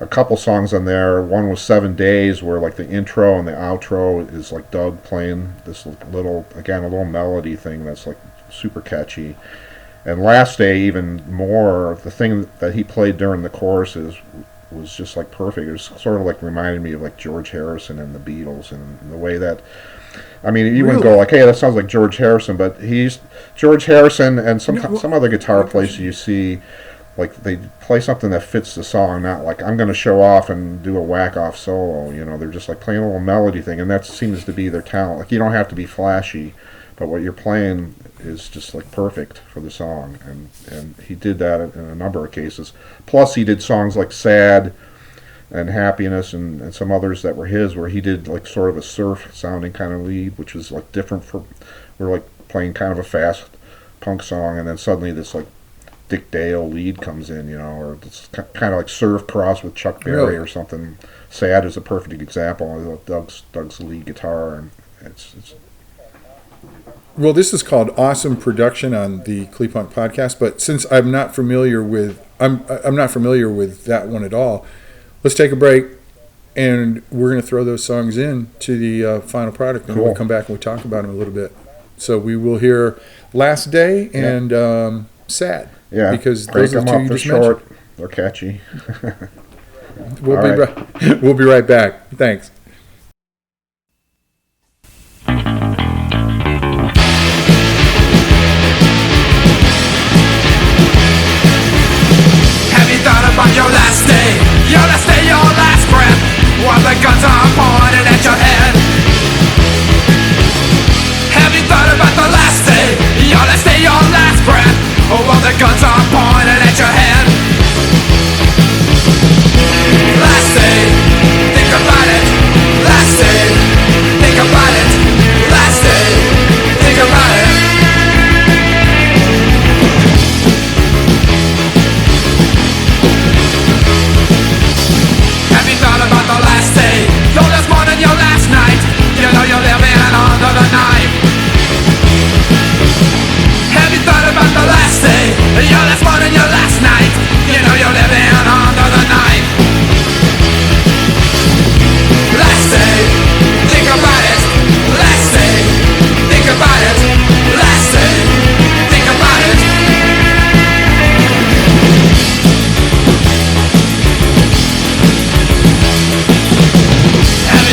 a couple songs on there. One was 7 Days, where like the intro and the outro is like Doug playing this little, again, a little melody thing that's like super catchy. And Last Day, even more, the thing that he played during the choruses was just like perfect. It was sort of like reminded me of like George Harrison and the Beatles, and the way that, I mean, you wouldn't go like, hey, that sounds like George Harrison, but he's George Harrison and some other guitar players you see, like they play something that fits the song, not like I'm going to show off and do a whack-off solo. You know, they're just like playing a little melody thing, and that seems to be their talent. Like you don't have to be flashy, but what you're playing is just like perfect for the song, and he did that in a number of cases. Plus, he did songs like Sad and Happiness and some others that were his, where he did like sort of a surf sounding kind of lead, which was like different for, we're like playing kind of a fast punk song, and then suddenly this like Dick Dale lead comes in, you know, or it's kind of like surf cross with Chuck Berry or something. Sad is a perfect example of Doug's lead guitar, and it's Well, this is called Awesome Production on the Clepunk podcast, but since I'm not familiar with that one at all, let's take a break, and we're going to throw those songs in to the final product, and cool. We'll come back and we'll talk about them a little bit. So we will hear Last Day and Sad. Yeah, because those are the two you just short, mentioned. They're catchy. We'll be right back. Thanks. About your last day, your last breath, while the guns are pointed at your head. Have you thought about the last day, your last breath, while the guns are pointed at your head? Last day, think about it. Last day, think about it. Last day, think about it. Your last morning, your last night, you know you're living under the knife. Have you thought about the last day, your last morning, your last night, you know you're living under the knife. Last day, think about it. Last day, think about it. Last day, think about it.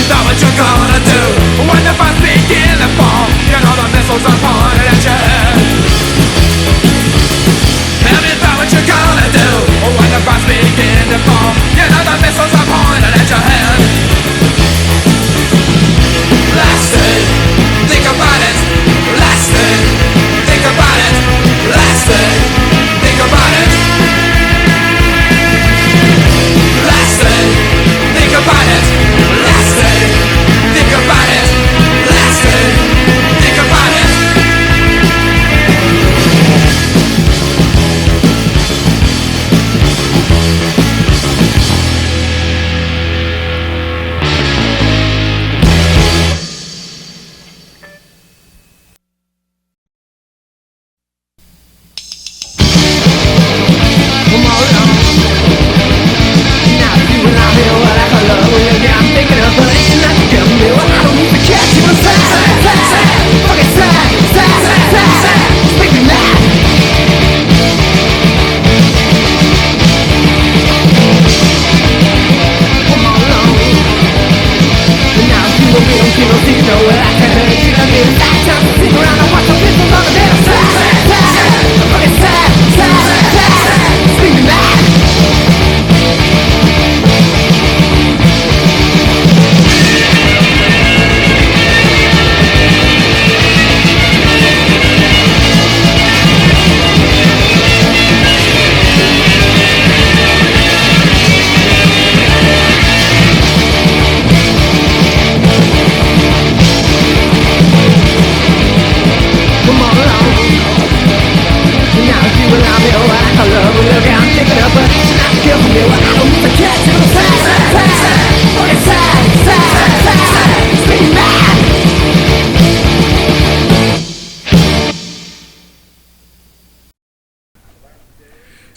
Thought what you're gonna do when the fights begin to fall. You know the missiles are pointed at your head. Have you thought what you're gonna do when the fights begin to fall? You know the missiles are pointed at your head. Last day, think about it. Last day, think about it. Last day, think about it. Last day, think about it. Last day, think about it. Last day, think about it.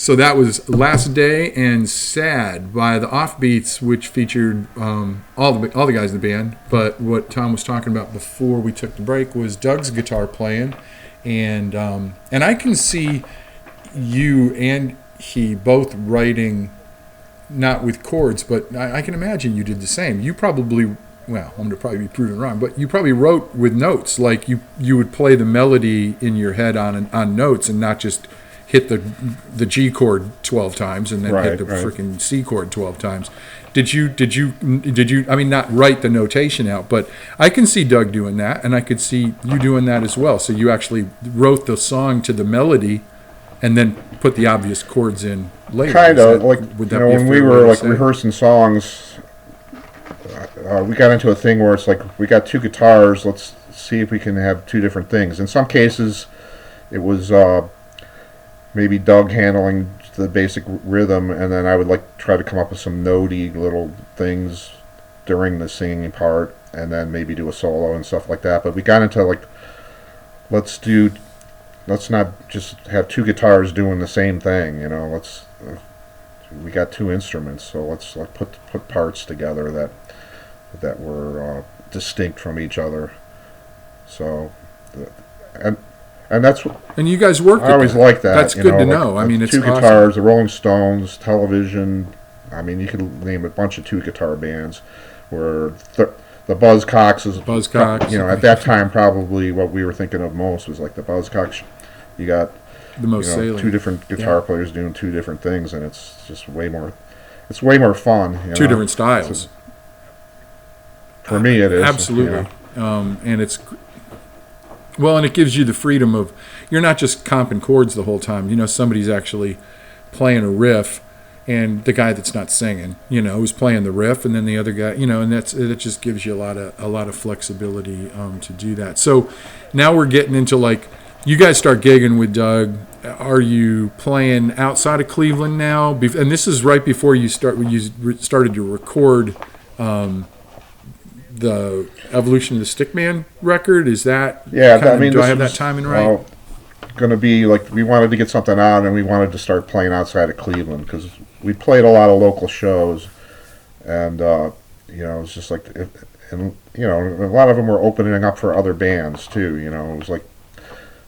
So that was Last Day and Sad by the Offbeats, which featured all the guys in the band. But what Tom was talking about before we took the break was Doug's guitar playing, and I can see you and he both writing, not with chords, but I can imagine you did the same. You probably, well, I'm going to probably be proven wrong, but you probably wrote with notes, like you would play the melody in your head on notes and not just hit the G chord 12 times and then hit the freaking C chord 12 times. Did you, I mean, not write the notation out, but I can see Doug doing that, and I could see you doing that as well. So you actually wrote the song to the melody and then put the obvious chords in later. Kind of, like, when we were, like, rehearsing songs, we got into a thing where it's like, we got two guitars, let's see if we can have two different things. In some cases, it was maybe Doug handling the basic rhythm, and then I would like try to come up with some notey little things during the singing part, and then maybe do a solo and stuff like that. But we got into like, let's not just have two guitars doing the same thing, you know. We got two instruments, so let's like put parts together that were distinct from each other. So, and that's what. And you guys worked. I always like that. That's good to know. I mean, it's two awesome. guitars, the Rolling Stones, television. I mean, you could name a bunch of two guitar bands. Where the Buzzcocks. You know, at that time, probably what we were thinking of most was like the Buzzcocks. You got the most salient. Two different guitar players doing two different things, and it's just way more. It's way more fun. Two different styles. So, for me, it is absolutely, and it's. Well, and it gives you the freedom of, you're not just comping chords the whole time. You know, somebody's actually playing a riff, and the guy that's not singing, you know, who's playing the riff, and then the other guy, you know, and it just gives you a lot of flexibility to do that. So now we're getting into, like, you guys start gigging with Doug. Are you playing outside of Cleveland now? And this is right before you started to record. The Evolution of the Stickman record, is that? Yeah, I mean, do I have that timing right? Going to be like, we wanted to get something out, and we wanted to start playing outside of Cleveland because we played a lot of local shows, and you know, it's just like, and you know, a lot of them were opening up for other bands too. You know, it was like,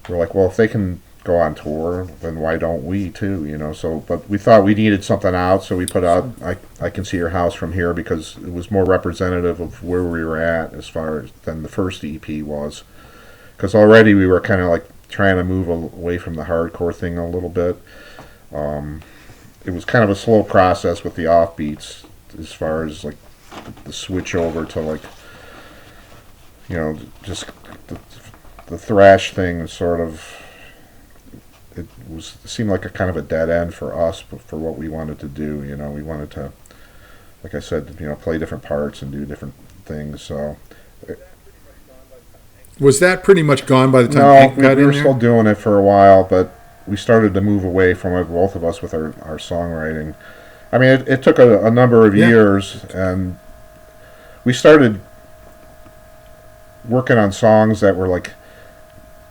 we're like, well, if they can go on tour, then why don't we too? You know, so, but we thought we needed something out, so we put out I Can See Your House From Here, because it was more representative of where we were at as far as than the first EP was, because already we were kind of like trying to move away from the hardcore thing a little bit. It was kind of a slow process with the Offbeats as far as like the switch over to, like, you know, just the thrash thing sort of. It seemed like a kind of a dead end for us, but for what we wanted to do, you know, we wanted to, like I said, you know, play different parts and do different things. So, was that pretty much gone by the time Pink got in there? We were still doing it for a while, but we started to move away from it, both of us, with our songwriting. I mean, it took a number of years, and we started working on songs that were like,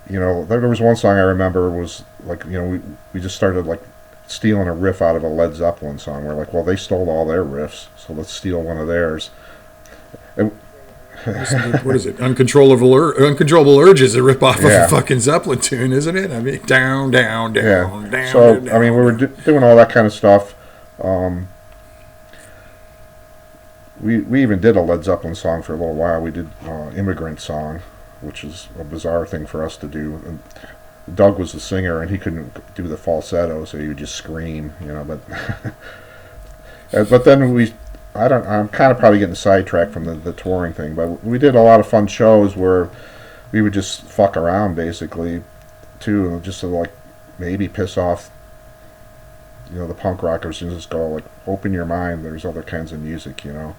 you know, there was one song I remember was like, you know, we just started like stealing a riff out of a Led Zeppelin song. We're like, well, they stole all their riffs, so let's steal one of theirs. What is it? Uncontrollable Urge is a rip-off of a fucking Zeppelin tune, isn't it? I mean, down. So, I mean, we were doing all that kind of stuff. We even did a Led Zeppelin song for a little while. We did Immigrant Song, which is a bizarre thing for us to do. And Doug was the singer, and he couldn't do the falsetto, so he would just scream, you know. But then I'm kind of probably getting sidetracked from the touring thing, but we did a lot of fun shows where we would just fuck around, basically, too, just to, like, maybe piss off, you know, the punk rockers, and just go, like, open your mind, there's other kinds of music, you know.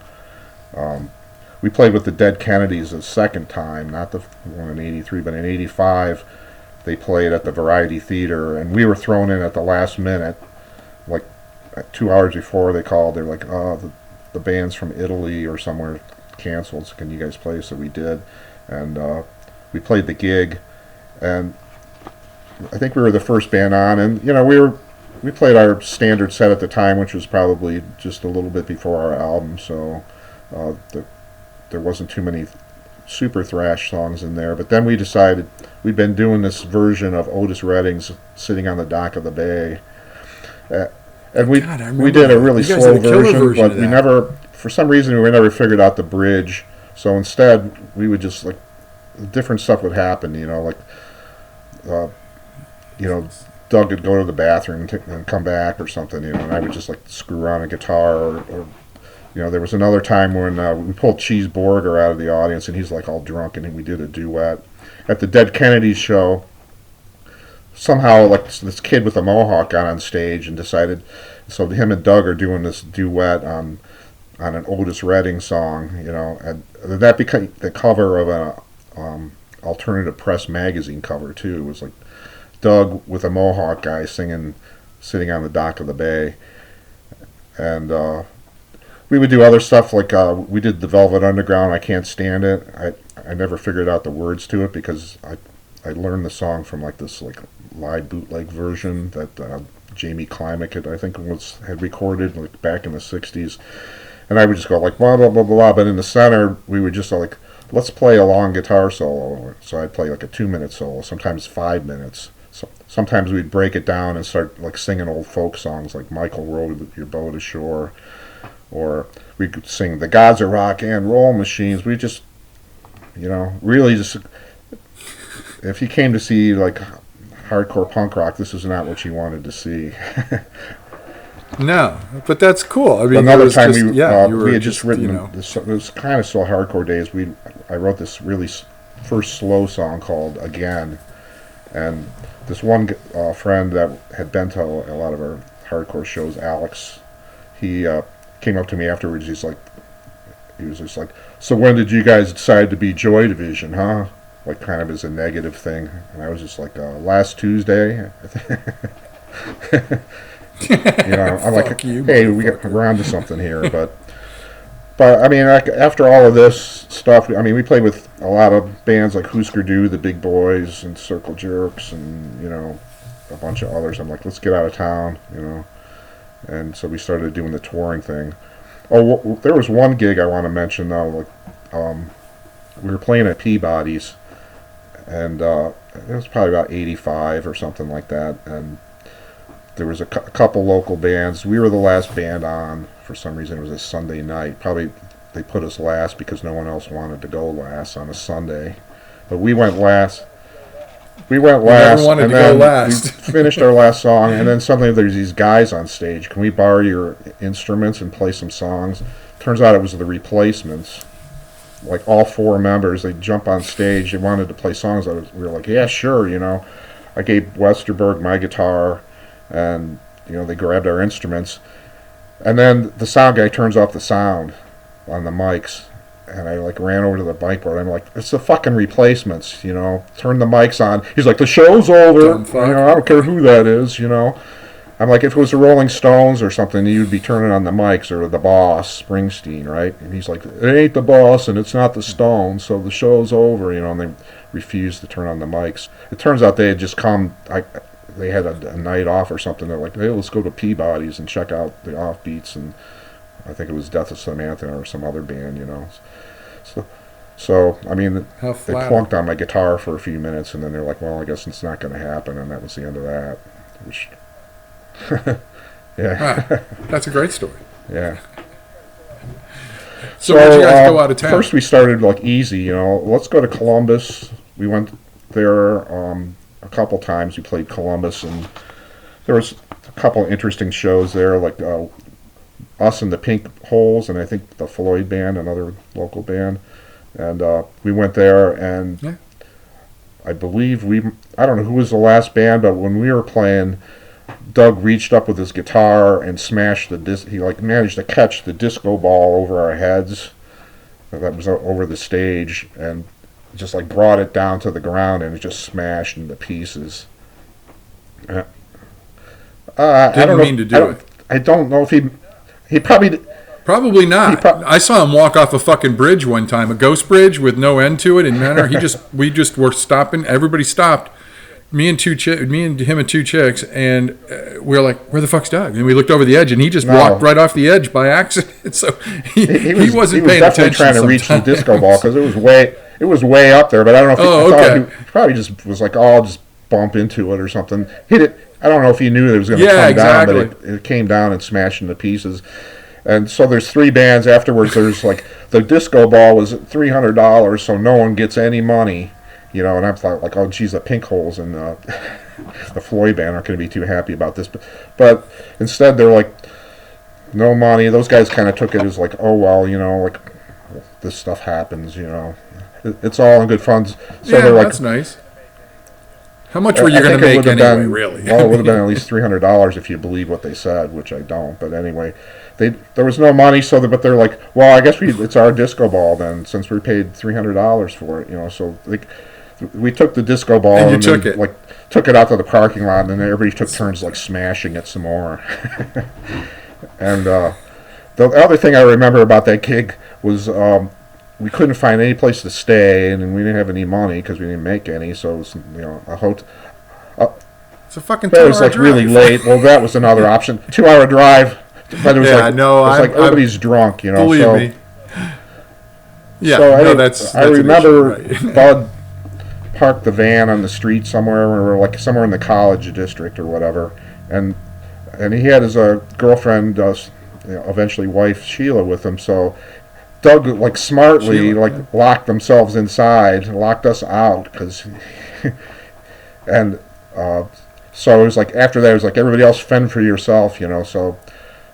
We played with the Dead Kennedys a second time, not the one in 83, but in 85, they played at the Variety Theater, and we were thrown in at the last minute, like 2 hours before they called. They were like, oh, the band's from Italy or somewhere canceled, so can you guys play? So we did, and we played the gig, and I think we were the first band on, and, you know, we played our standard set at the time, which was probably just a little bit before our album, so there wasn't too many super thrash songs in there. But then we decided we'd been doing this version of Otis Redding's "Sitting on the Dock of the Bay," and we did a really slow version, but we never, for some reason, we never figured out the bridge. So instead, we would just like different stuff would happen, like Doug would go to the bathroom and come back or something, and I would just like screw around a guitar or there was another time when we pulled Cheese Borger out of the audience and he's like all drunk and we did a duet. At the Dead Kennedys show, somehow like this kid with a mohawk got on stage and decided, so him and Doug are doing this duet on an Otis Redding song, and that became the cover of a alternative press magazine cover too. It was like Doug with a mohawk guy singing "Sitting on the Dock of the Bay," and we would do other stuff like we did the Velvet Underground, "I Can't Stand It." I never figured out the words to it because I learned the song from like this like live bootleg version that Jamie Klimek had recorded like back in the 60s, and I would just go like blah blah blah blah, but in the center we would just like, let's play a long guitar solo. So I'd play like a 2-minute solo, sometimes 5 minutes. So sometimes we'd break it down and start like singing old folk songs like "Michael Rowed Your Boat Ashore," or we could sing "The Gods Are Rock and Roll Machines." We just, really just, if you came to see like hardcore punk rock, this is not what you wanted to see. No, but that's cool. I mean, another time we had just written this. It was kind of still hardcore days. I wrote this really first slow song called "Again," and this one friend that had been to a lot of our hardcore shows, Alex, he came up to me afterwards. He was just like, "So when did you guys decide to be Joy Division, huh?" Like kind of as a negative thing, and I was just like, "Last Tuesday." I'm like, "Hey, we're onto something here." But I mean, after all of this stuff, I mean, we played with a lot of bands like Husker Du, the Big Boys, and Circle Jerks, and a bunch of others. I'm like, let's get out of town, and so we started doing the touring thing. Oh, there was one gig I want to mention though. Like, we were playing at Peabody's, and it was probably about '85 or something like that, and there was a couple local bands. We were the last band on. For some reason, it was a Sunday night. Probably they put us last because no one else wanted to go last on a Sunday. But we went last. We finished our last song, and then suddenly there's these guys on stage. "Can we borrow your instruments and play some songs?" Turns out it was the Replacements. Like all 4 members, they jump on stage. They wanted to play songs. We were like, "Yeah, sure." I gave Westerberg my guitar, and they grabbed our instruments, and then the sound guy turns off the sound on the mics, and I like ran over to the mic board. I'm like, "It's the fucking Replacements, turn the mics on." He's like, "The show's over. I don't care who that is." I'm like, if it was the Rolling Stones or something, you'd be turning on the mics, or the Boss, Springsteen, right? And he's like, "It ain't the Boss and it's not the Stones, so the show's over," and they refused to turn on the mics. It turns out they had just come. They had a night off or something. They're like, "Hey, let's go to Peabody's and check out the Offbeats," and I think it was Death of Samantha or some other band, So I mean, they clunked on my guitar for a few minutes, and then they're like, "Well, I guess it's not going to happen," and that was the end of that. Which, yeah, that's a great story. Yeah. So where'd you guys go out of town? First, we started like easy. Let's go to Columbus. We went there a couple times. We played Columbus, and there was a couple of interesting shows there, like us and the Pink Holes, and I think the Floyd Band, another local band. And we went there, and I believe I don't know who was the last band, but when we were playing, Doug reached up with his guitar and smashed he managed to catch the disco ball over our heads that was over the stage, and just like brought it down to the ground, and it just smashed into pieces. I don't mean to do it. I don't know if he probably not. I saw him walk off a fucking bridge one time, a ghost bridge with no end to it in Manor. We just were stopping. Everybody stopped me and him and two chicks, and we were like, "Where the fuck's Doug?" And we looked over the edge, and he just walked right off the edge by accident. So he wasn't paying attention. Trying to reach the disco ball because it was way up there. But I don't know if he probably just was like, "Oh, I'll just bump into it or something." Hit it. I don't know if he knew it was going to come down, but it came down and smashed into pieces. And so there's 3 bands afterwards. There's like the disco ball was $300, so no one gets any money. You know, and I thought, like, oh, geez, the Pink Holes and the Floyd band aren't going to be too happy about this. But instead, they're like, no money. Those guys kind of took it as like, oh, well, you know, like, this stuff happens, you know. It's all in good fun. So they're like, that's nice. How much were you going to make anyway, really? Well, it would have been at least $300 if you believe what they said, which I don't. But anyway, there was no money, but they're like, well, I guess it's our disco ball then, since we paid $300 for it, you know. So we took the disco ball and took it out to the parking lot, and then everybody took turns like smashing it some more. And the other thing I remember about that gig was we couldn't find any place to stay, and we didn't have any money because we didn't make any. So it was, you know, a hotel. It's a fucking 2-hour drive. It was like really late. Well, that was another option. 2-hour drive, but it was like everybody's drunk, you know. Believe me. Yeah, so I remember Bud parked the van on the street somewhere, or like somewhere in the college district or whatever, and he had his girlfriend, eventually wife Sheila, with him. So Doug like smartly locked themselves inside, locked us out and so it was like after that it was like everybody else fend for yourself, you know. So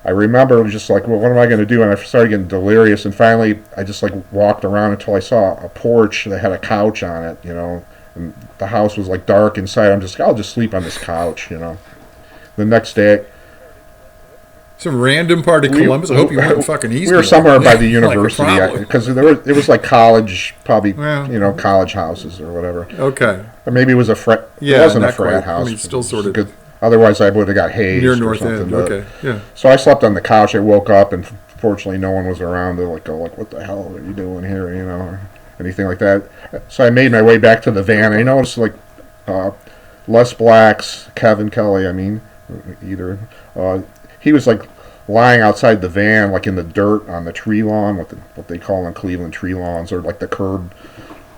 I remember it was just like, well, what am I going to do? And I started getting delirious, and finally I just like walked around until I saw a porch that had a couch on it, you know. And the house was like dark inside. I'll just sleep on this couch, you know. The next day, some random part of Columbus. I hope you weren't fucking East. We were somewhere by the university because it was like college, probably college houses or whatever. Okay. Or maybe it was a frat. Yeah, it wasn't a frat house. I mean, still sort of good. Otherwise, I would have got hazed near or North something. End. Okay. Yeah. So I slept on the couch. I woke up, and fortunately, no one was around to go what the hell are you doing here? You know, or anything like that. So I made my way back to the van. I noticed Les Black's Kevin Kelly. I mean, either he was like lying outside the van, like in the dirt on the tree lawn, what they call in Cleveland tree lawns, or like the curb.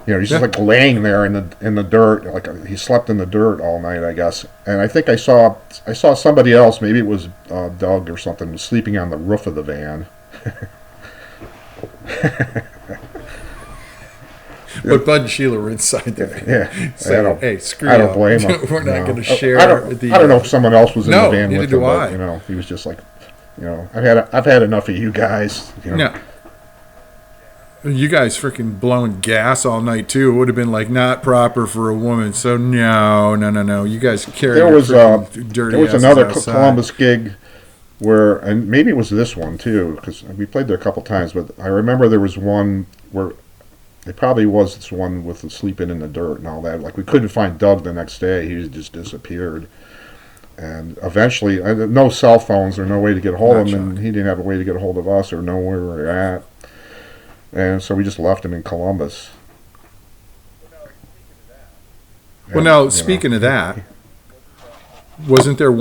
You know, he's just like laying there in the dirt, like he slept in the dirt all night, I guess. And I think I saw somebody else, maybe it was Doug or something, was sleeping on the roof of the van. But Bud and Sheila were inside the van. Yeah. So, hey, screw you. I don't blame him. We're not going to share. I don't know if someone else was in the van with him, but, you know, he was just like, you know, I've had enough of you guys. You know. No. You guys freaking blowing gas all night too. It would have been like not proper for a woman. So no. You guys carried. There was another outside. Columbus gig where, and maybe it was this one too, because we played there a couple times. But I remember there was one where it probably was this one with the sleeping in the dirt and all that. Like we couldn't find Doug the next day. He just disappeared. And eventually, no cell phones or no way to get a hold of him, and he didn't have a way to get a hold of us or know where we were at. And so we just left him in Columbus. Well, now speaking of that, wasn't that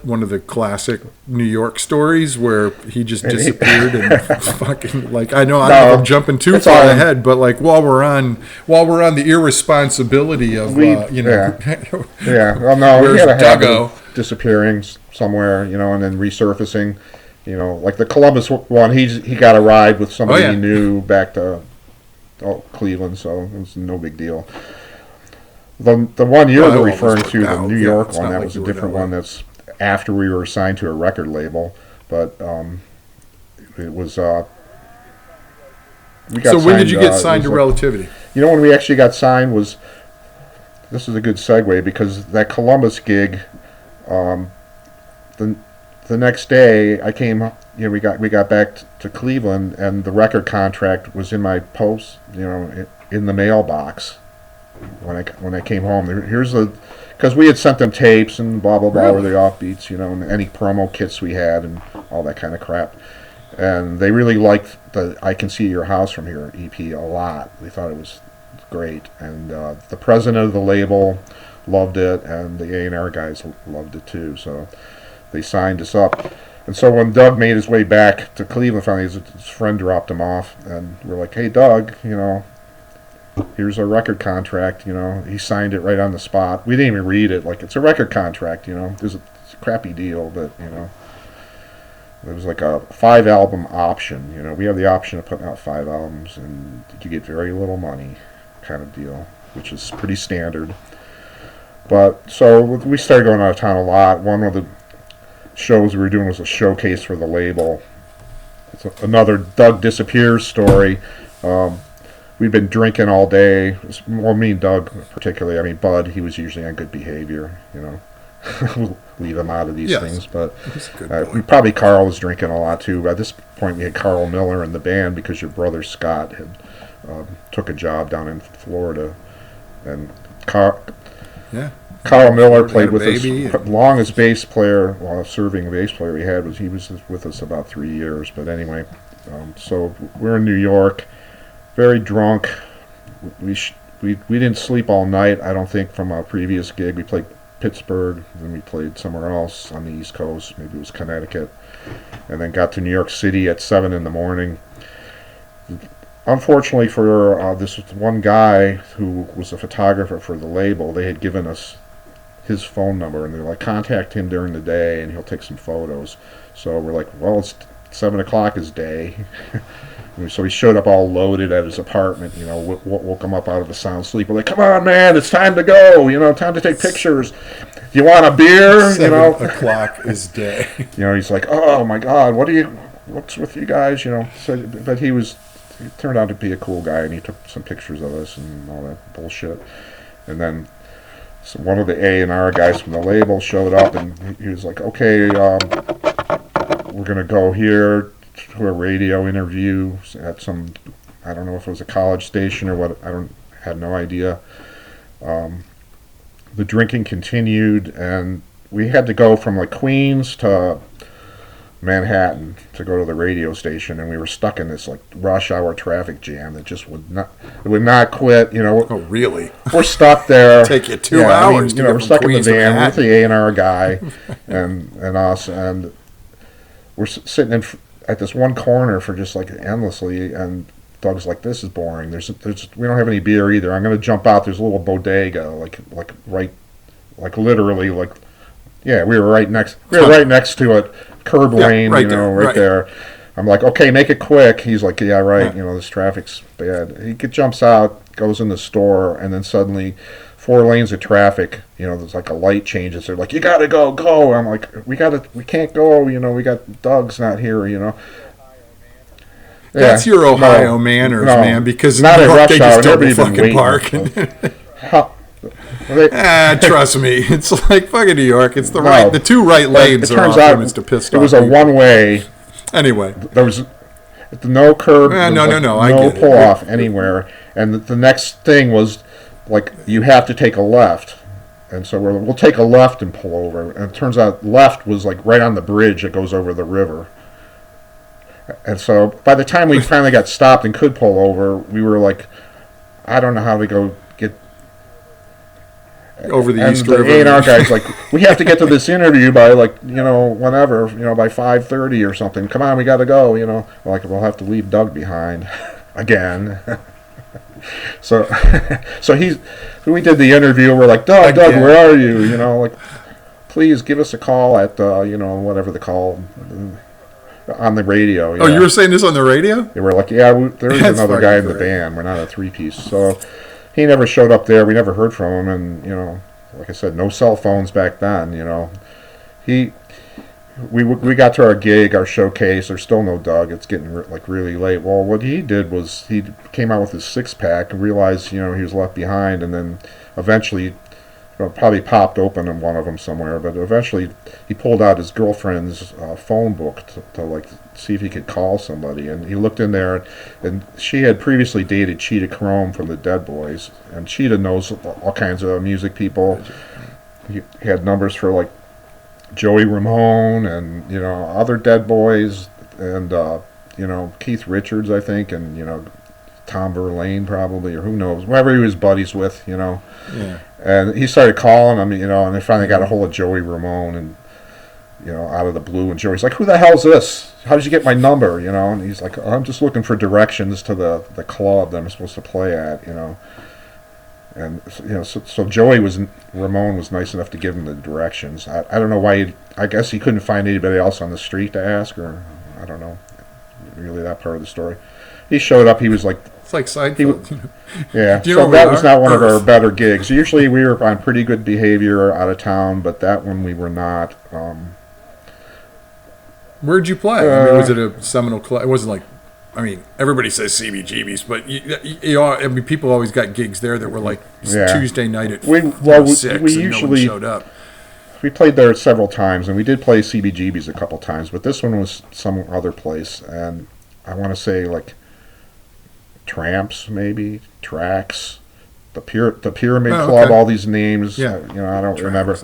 one of the classic New York stories where he just disappeared and fucking like I don't know if I'm jumping too far ahead, but like while we're on the irresponsibility of well, no, he had a habit of disappearing somewhere, you know, and then resurfacing. You know, like the Columbus one, he got a ride with somebody he knew back to Cleveland, so it was no big deal. The one you're referring to, the New York one, that was a different one. That's after we were assigned to a record label, but it was. We got so when did you get signed to Relativity? You know, when we actually got signed was. This is a good segue because that Columbus gig, the next day I came. You know, we got back to Cleveland, and the record contract was in my post. You know, in the mailbox. When I came home, because we had sent them tapes and blah blah blah, or the Offbeats, you know, and any promo kits we had and all that kind of crap, and they really liked the "I Can See Your House from Here" EP a lot. They thought it was great. And the president of the label loved it, and the A&R guys loved it too. So they signed us up. And so when Doug made his way back to Cleveland, finally his friend dropped him off, and we're like, "Hey, Doug, here's a record contract." He signed it right on the spot. We didn't even read it. Like, it's a record contract. It's a crappy deal, but it was like a 5-album option. We have the option of putting out 5 albums, and you get very little money, kind of deal, which is pretty standard. But so we started going out of town a lot. One of the shows we were doing was a showcase for the label. It's another Doug disappears story. We've been drinking all day. Well, me and Doug particularly. I mean, Bud, he was usually on good behavior. We'll leave him out of these things. But Carl was drinking a lot too. At this point, we had Carl Miller in the band because your brother Scott had took a job down in Florida, and Carl Miller played with us. Longest bass player, serving bass player we had he was with us about 3 years. But anyway, so we're in New York, very drunk. We didn't sleep all night. I don't think from our previous gig. We played Pittsburgh, then we played somewhere else on the East Coast. Maybe it was Connecticut, and then got to New York City at 7 a.m. Unfortunately for this one guy who was a photographer for the label, they had given us his phone number, and they're like, contact him during the day and he'll take some photos. So we're like, well, it's 7 o'clock is day. So he showed up all loaded at his apartment, woke him up out of a sound sleep. We're like, come on, man, it's time to go, time to take pictures. Do you want a beer? 7 o'clock is day. He's like, oh my God, what's with you guys? So, but he turned out to be a cool guy, and he took some pictures of us and all that bullshit. And then one of the A&R guys from the label showed up, and he was like, okay, we're going to go here to a radio interview at some, I don't know if it was a college station or what, had no idea. The drinking continued, and we had to go from like Queens to Manhattan to go to the radio station, and we were stuck in this like rush hour traffic jam that just would not quit. Oh, really? We're stuck there. Take you 2 hours. We're stuck in the van with the A&R guy and us, and we're sitting at this one corner for just like endlessly. And Doug's like, "This is boring. We don't have any beer either. I'm gonna jump out. There's a little bodega, literally, we were right next to it." Curb lane, right there. I'm like, okay, make it quick. He's like, yeah, right. This traffic's bad. He jumps out, goes in the store, and then suddenly 4 lanes of traffic. There's like a light changes. They're like, you gotta go. I'm like, we can't go. We got Doug's not here. That's your Ohio manners, man. Because not at rush hour. They just don't fucking park. Trust me, it's like fucking New York. It's the 2 right lanes. It turns out it was a one-way. Anyway, there was no curb, no pull off anywhere. And the next thing was like, you have to take a left. And so we'll take a left and pull over. And it turns out left was like right on the bridge that goes over the river. And so by the time we finally got stopped and could pull over, we were like, I don't know how we go get over the East River. And the A&R guy's like, we have to get to this interview by whenever, by 5:30 or something. Come on, we got to go. We'll have to leave Doug behind again. So we did the interview. We're like, Doug, where are you? Please give us a call at whatever the call on the radio. Yeah. Oh, you were saying this on the radio? They were like, there's another guy in the band. We're not a 3-piece. So he never showed up there. We never heard from him, and like I said, no cell phones back then. We got to our gig, our showcase. There's still no Doug. It's getting really late. Well, what he did was he came out with his 6-pack and realized he was left behind, and then eventually probably popped open in one of them somewhere. But eventually he pulled out his girlfriend's phone book to see if he could call somebody, and he looked in there, and she had previously dated Cheetah Chrome from the Dead Boys, and Cheetah knows all kinds of music people. He had numbers for Joey Ramone and other Dead Boys, and Keith Richards, I think, and Tom Verlaine probably, or who knows, whoever he was buddies with, Yeah. And he started calling him, and they finally got a hold of Joey Ramone, and out of the blue, and Joey's like, "Who the hell's this? How did you get my number?" And he's like, "I'm just looking for directions to the club that I'm supposed to play at." And so Joey Ramone was nice enough to give him the directions. I don't know why. I guess he couldn't find anybody else on the street to ask, or I don't know. Really, that part of the story. He showed up. He was like, it's like Seinfeld. Yeah. So that was not one of our better gigs. Usually we were on pretty good behavior out of town, but that one we were not. Where'd you play? Was it a Seminole club? It wasn't like, everybody says CBGB's, but people always got gigs there that were like Tuesday night at 6 we and usually no one showed up. We played there several times, and we did play CBGB's a couple times, but this one was some other place, and I want to say like Tramps, maybe Tracks, the Pyramid Club, all these names. Yeah. I don't remember.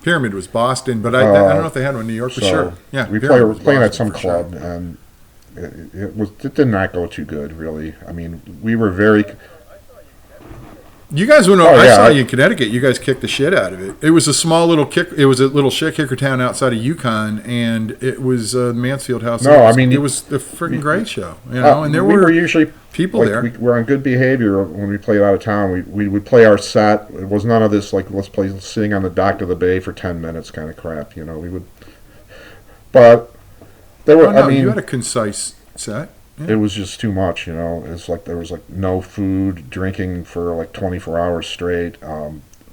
Pyramid was Boston, but I don't know if they had one in New York for sure. Yeah, we were playing at some club, and it did not go too good, really. We were very. You guys went. I saw you in Connecticut. You guys kicked the shit out of it. It was a small little kick. It was a little shit kicker town outside of Yukon, and it was Mansfield House. No, it was a freaking great show. And there were usually people there. We were on good behavior when we played out of town. We would play our set. It was none of this like let's play sitting on the dock of the bay for 10 minutes kind of crap. We would. But there were. You had a concise set. Yeah. It was just too much, It's like there was like no food, drinking for like 24 hours straight.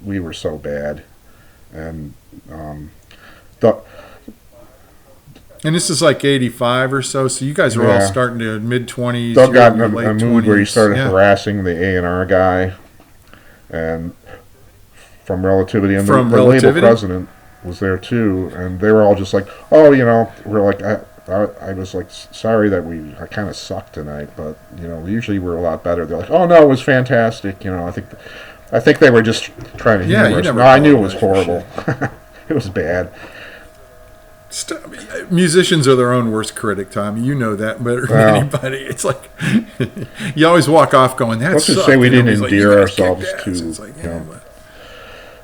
We were so bad, and and this is like 85 or so. So you guys were all starting to mid-20s. Doug got in a mood where he started harassing the A&R guy, and from Relativity, and the label president was there too, and they were all just like, "Oh, we're like." I was like, sorry that I kind of sucked tonight, but usually we're a lot better. They're like, oh no, it was fantastic. I think they were just trying to humor us. No, I knew it was horrible. It was bad. Musicians are their own worst critic, Tommy. You know that better than anybody. It's like you always walk off going, "That Let's sucked." just say we didn't endear ourselves to.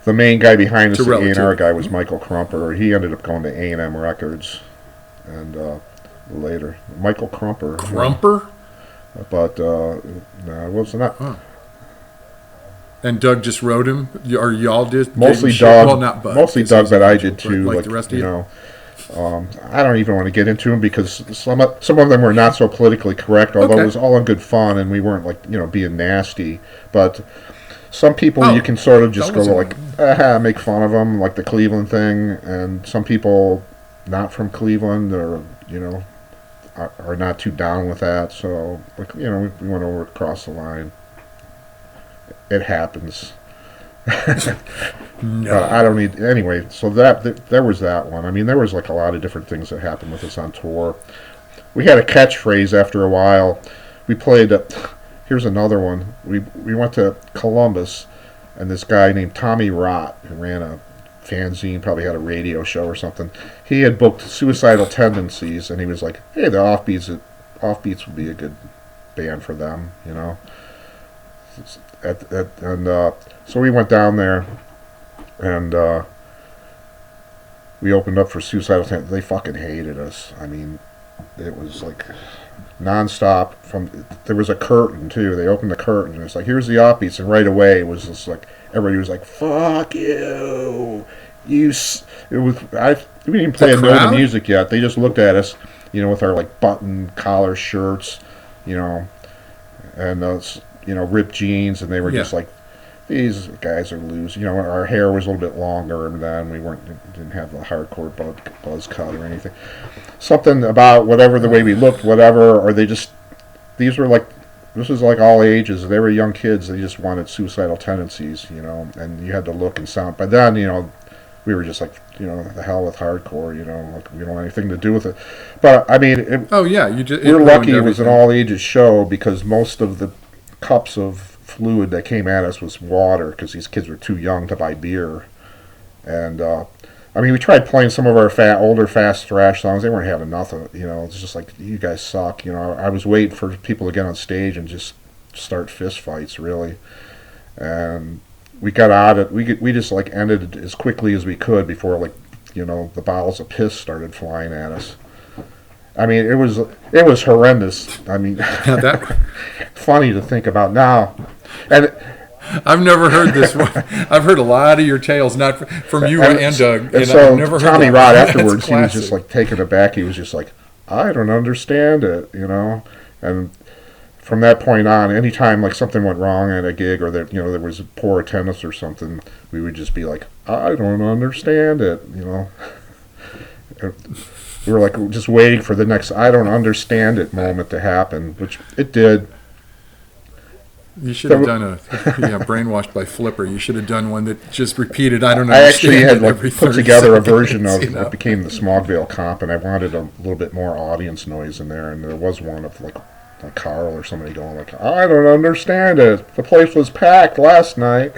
The main guy behind us, the A&R guy, was Michael Crumper. He ended up going to A&M Records. And later, Michael Crumper. But no, it was not. Huh. And Doug just wrote him, or y'all did? Mostly Doug. Well, not Bud. Mostly Doug, but I did too. Like the rest of you. I don't even want to get into them because some of them were not so politically correct. Although it was all in good fun, and we weren't like being nasty. But some people you can sort of just go like make fun of them, like the Cleveland thing, and some people. Not from Cleveland, or are not too down with that. So, we went over across the line. It happens. No. I don't need anyway. So there was that one. There was like a lot of different things that happened with us on tour. We had a catchphrase after a while. We played. Here's another one. We went to Columbus, and this guy named Tommy Rott, who ran a fanzine, probably had a radio show or something. He had booked Suicidal Tendencies, and he was like, "Hey, the Offbeats would be a good band for them," So we went down there, and we opened up for Suicidal Tendencies. They fucking hated us. It was like nonstop. There was a curtain too. They opened the curtain, and it's like, "Here's the Offbeats," and right away it was just like. Everybody was like, "Fuck you!" We didn't play a note of music yet. They just looked at us, with our like button collar shirts, and those, ripped jeans, and they were just like, "These guys are loose." Our hair was a little bit longer, and then we didn't have the hardcore buzz cut or anything. Something about whatever the way we looked, whatever, or these were like. This was like all ages. They were young kids. They just wanted Suicidal Tendencies, and you had to look and sound. By then, we were just like, the hell with hardcore, like we don't want anything to do with it. But, we're lucky it was an all-ages show because most of the cups of fluid that came at us was water because these kids were too young to buy beer. And I mean, we tried playing some of our older fast thrash songs. They weren't having nothing. It's just like, you guys suck. I was waiting for people to get on stage and just start fist fights, really. And we got out of it. We just like ended it as quickly as we could before the bottles of piss started flying at us. I mean, it was horrendous. I mean, funny to think about now. And I've never heard this one. I've heard a lot of your tales, not from you and Doug. And so I've never heard Tommy Rod afterwards, he was classic. just like taken aback. He was just like, I don't understand it, And from that point on, anytime like something went wrong at a gig, or there was poor attendance or something, we would just be like, I don't understand it, We were like just waiting for the next I don't understand it moment to happen, which it did. You should have done Brainwashed by Flipper. You should have done one that just repeated, I don't understand. I actually had every put together a seconds, version of what became the Smogville comp, and I wanted a little bit more audience noise in there, and there was one of like Carl or somebody going like, I don't understand it. The place was packed last night.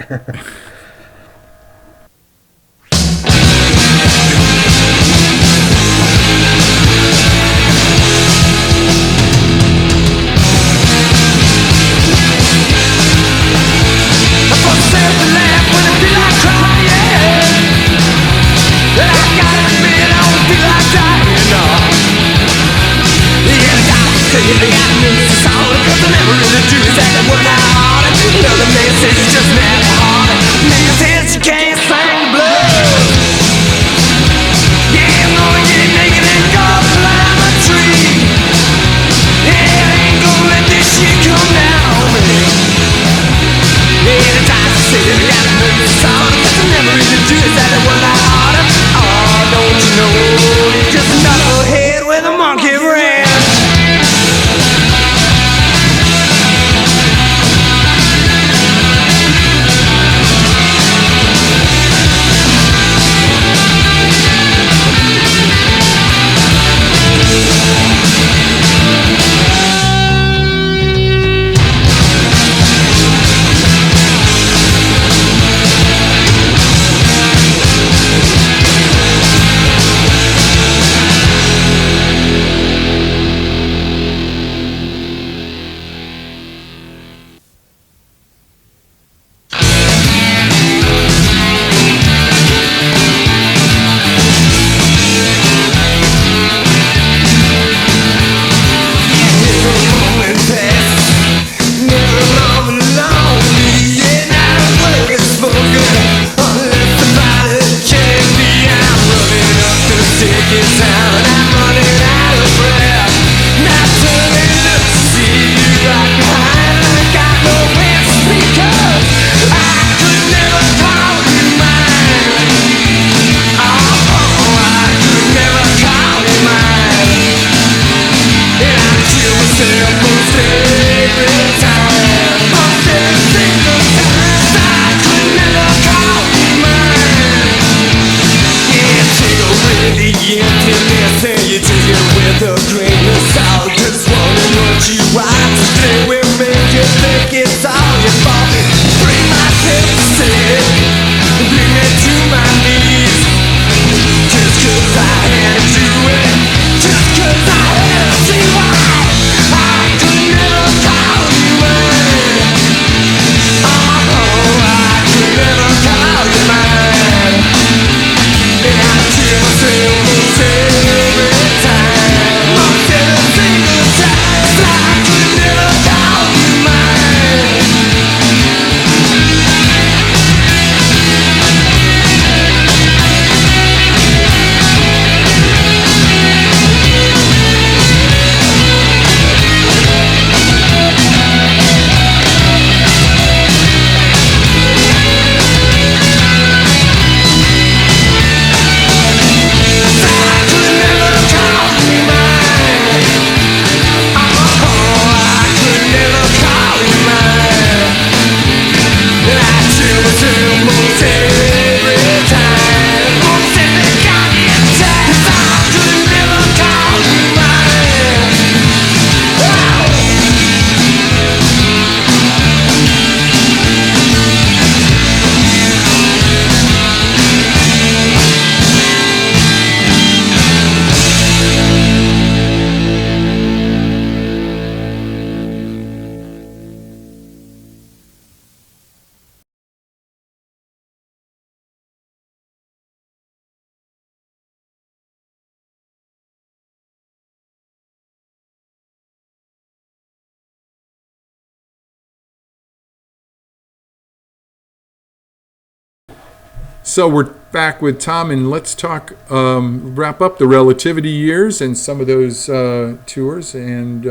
So we're back with Tom, and let's talk, wrap up the Relativity years and some of those tours and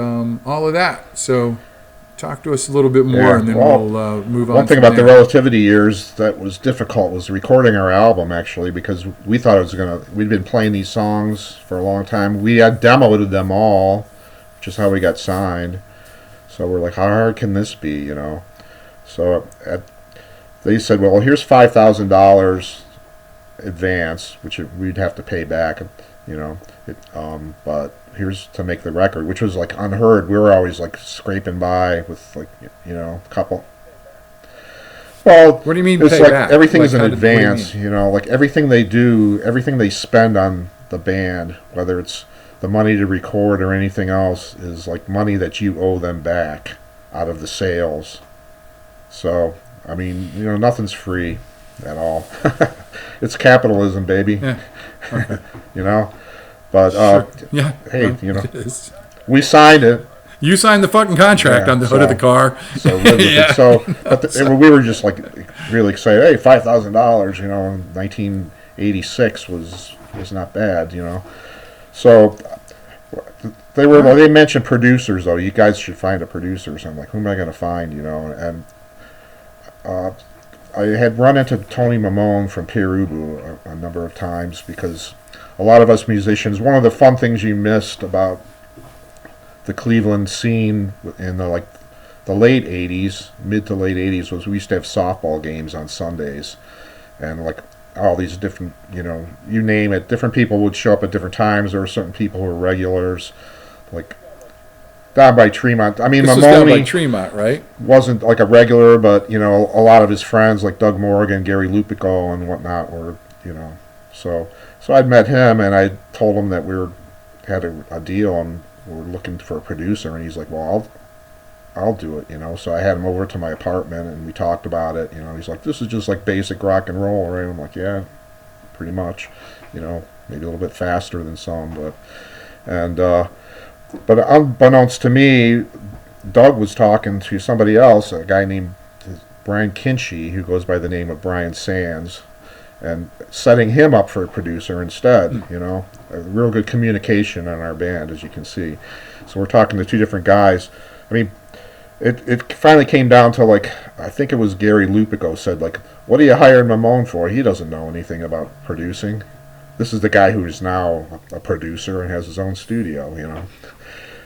all of that. So talk to us a little bit more, and then we'll move on. One thing about the Relativity years that was difficult was recording our album, actually, because we thought it was we'd been playing these songs for a long time. We had demoed them all, which is how we got signed. So we're like, how hard can this be, you know? So they said, well, here's $5,000 advance, which we'd have to pay back, you know, but here's to make the record, which was like unheard. We were always like scraping by with like, you know, a couple. Well, what do you mean? It's pay like back? everything's like in advance, you know, like everything they do, everything they spend on the band, whether it's the money to record or anything else, is like money that you owe them back out of the sales. So, I mean, you know, nothing's free at all. It's capitalism, baby. Yeah. Okay. You know? But, sure. Yeah. hey, you know, we signed it. You signed the fucking contract on the hood of the car. So, yeah. We were just like really excited. Hey, $5,000, you know, in 1986 was not bad, you know. So they mentioned producers, though. You guys should find a producer. So I'm like, who am I going to find, you know? And I had run into Tony Mamone from Perubu a number of times, because a lot of us musicians, one of the fun things you missed about the Cleveland scene in the late 80s, mid to late 80s, was we used to have softball games on Sundays. And like all these different, you know, you name it, different people would show up at different times. There were certain people who were regulars, like down by Tremont. I mean, this Mamone was down by Tremont, right? Wasn't like a regular, but, you know, a lot of his friends like Doug Morgan, Gary Lupico, and whatnot were, you know. So I'd met him, and I told him that had a deal and we're looking for a producer, and he's like, well, I'll do it, you know. So I had him over to my apartment, and we talked about it, you know. He's like, this is just like basic rock and roll, right? I'm like, yeah, pretty much, you know, maybe a little bit faster than some, but unbeknownst to me, Doug was talking to somebody else, a guy named Brian Kinchy, who goes by the name of Brian Sands, and setting him up for a producer instead, you know. A real good communication on our band, as you can see. So we're talking to two different guys. I mean, it finally came down to, like, I think it was Gary Lupico said, like, what are you hiring Mamone for? He doesn't know anything about producing. This is the guy who is now a producer and has his own studio, you know.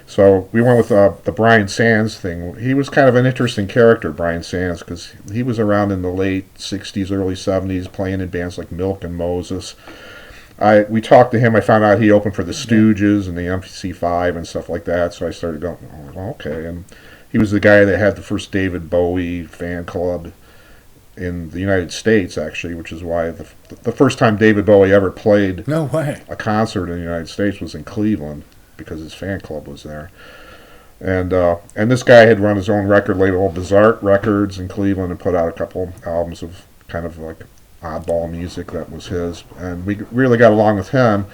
So we went with the Brian Sands thing. He was kind of an interesting character, Brian Sands, because he was around in the late 60s, early 70s, playing in bands like Milk and Moses. We talked to him. I found out he opened for the Stooges and the MC5 and stuff like that. So I started going, oh, okay. And he was the guy that had the first David Bowie fan club in the United States, actually, which is why the first time David Bowie ever played a concert in the United States was in Cleveland, because his fan club was there. And this guy had run his own record label, Bizarre Records, in Cleveland, and put out a couple albums of kind of like oddball music that was his. And we really got along with him.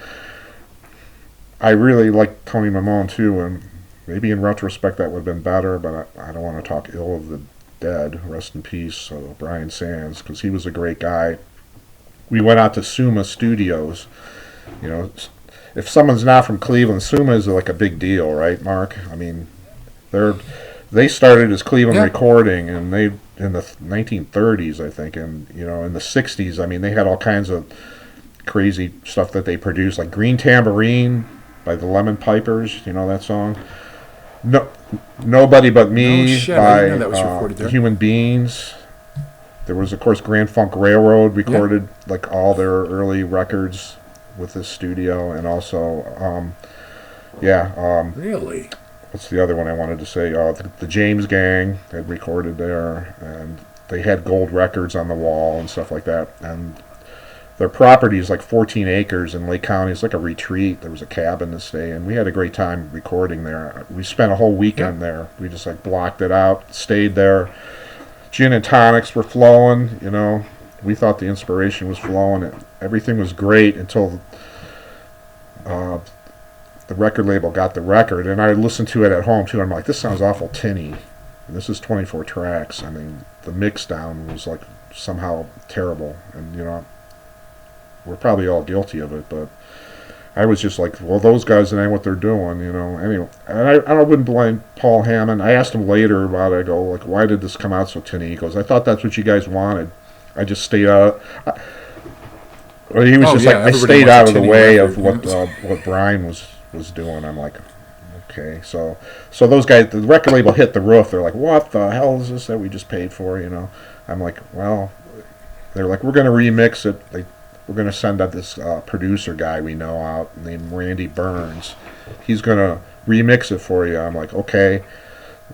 I really liked Tony Mamone too, and maybe in retrospect that would have been better, but I don't want to talk ill of the dead. Rest in peace, Brian Sands, because he was a great guy. We went out to Suma Studios. You know, if someone's not from Cleveland, Suma is like a big deal, right, Mark? I mean, they started as Cleveland Recording, and they in the 1930s, I think, and you know, in the 60s, I mean, they had all kinds of crazy stuff that they produced, like Green Tambourine by the Lemon Pipers. You know that song? No, Nobody But Me by Human Beings. There was, of course, Grand Funk Railroad recorded like all their early records with this studio, and also, really? What's the other one I wanted to say? The James Gang had recorded there, and they had gold records on the wall and stuff like that. And their property is like 14 acres in Lake County. It's like a retreat. There was a cabin to stay in. We had a great time recording there. We spent a whole weekend there. We just like blocked it out, stayed there. Gin and tonics were flowing, you know. We thought the inspiration was flowing. Everything was great until the record label got the record, and I listened to it at home too. I'm like, this sounds awful tinny. And this is 24 tracks. I mean, the mix down was like somehow terrible, and you know, we're probably all guilty of it, but I was just like, well, those guys ain't what they're doing, you know. Anyway, and I wouldn't blame Paul Hammond. I asked him later about it. I go, like, why did this come out so tinny? He goes, I thought that's what you guys wanted. I just stayed out. Well, he was just like, I stayed out of the way of what Brian was doing. I'm like, okay, so those guys, the record label hit the roof. They're like, what the hell is this that we just paid for? You know, I'm like, well, they're like, we're going to remix it. We're going to send out this producer guy we know out named Randy Burns. He's going to remix it for you. I'm like, okay.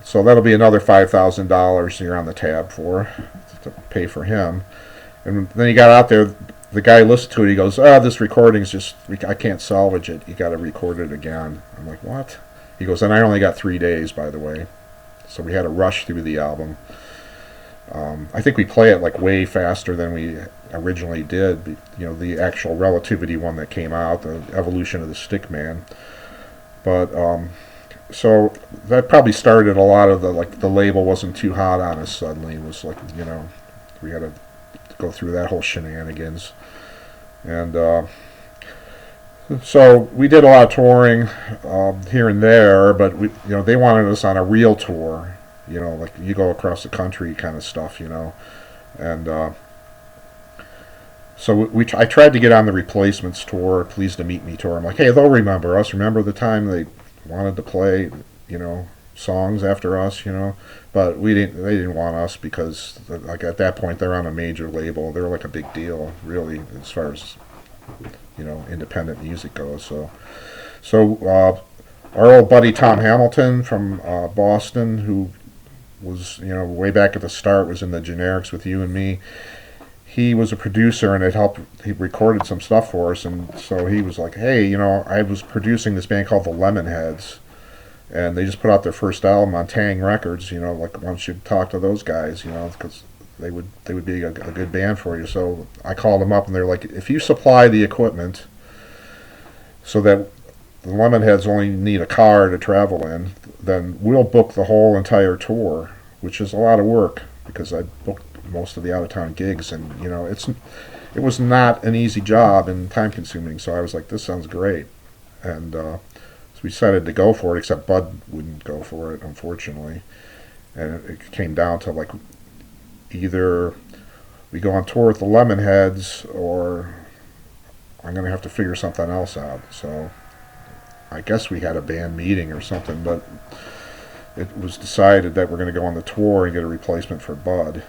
So that'll be another $5,000 you're on the tab for to pay for him. And then he got out there. The guy listened to it. He goes, this recording's just, I can't salvage it. You got to record it again. I'm like, what? He goes, and I only got 3 days, by the way. So we had to rush through the album. I think we play it like way faster than we originally did. You know, the actual Relativity one that came out, the Evolution of the Stickman. But so that probably started a lot of the label wasn't too hot on us suddenly. It was like, you know, we had to go through that whole shenanigans. And so we did a lot of touring here and there, but they wanted us on a real tour. You know, like you go across the country kind of stuff, you know. And so I tried to get on the Replacements tour, Pleased to Meet Me tour. I'm like, hey, they'll remember us. Remember the time they wanted to play, you know, songs after us, you know. But they didn't want us because, like, at that point, they're on a major label. They're like a big deal, really, as far as, you know, independent music goes. So our old buddy Tom Hamilton from Boston, who was, you know, way back at the start, was in the Generics with You and Me. He was a producer and he recorded some stuff for us. And so he was like, hey, you know, I was producing this band called the Lemonheads. And they just put out their first album on Tang Records, you know, like, why don't you talk to those guys, you know, because they would be a good band for you. So I called them up and they're like, if you supply the equipment so that the Lemonheads only need a car to travel in, then we'll book the whole entire tour, which is a lot of work because I booked most of the out-of-town gigs, and, you know, it was not an easy job and time-consuming. So I was like, this sounds great. And so we decided to go for it, except Bud wouldn't go for it, unfortunately. And it came down to, like, either we go on tour with the Lemonheads or I'm going to have to figure something else out. So I guess we had a band meeting or something, but it was decided that we're going to go on the tour and get a replacement for Bud.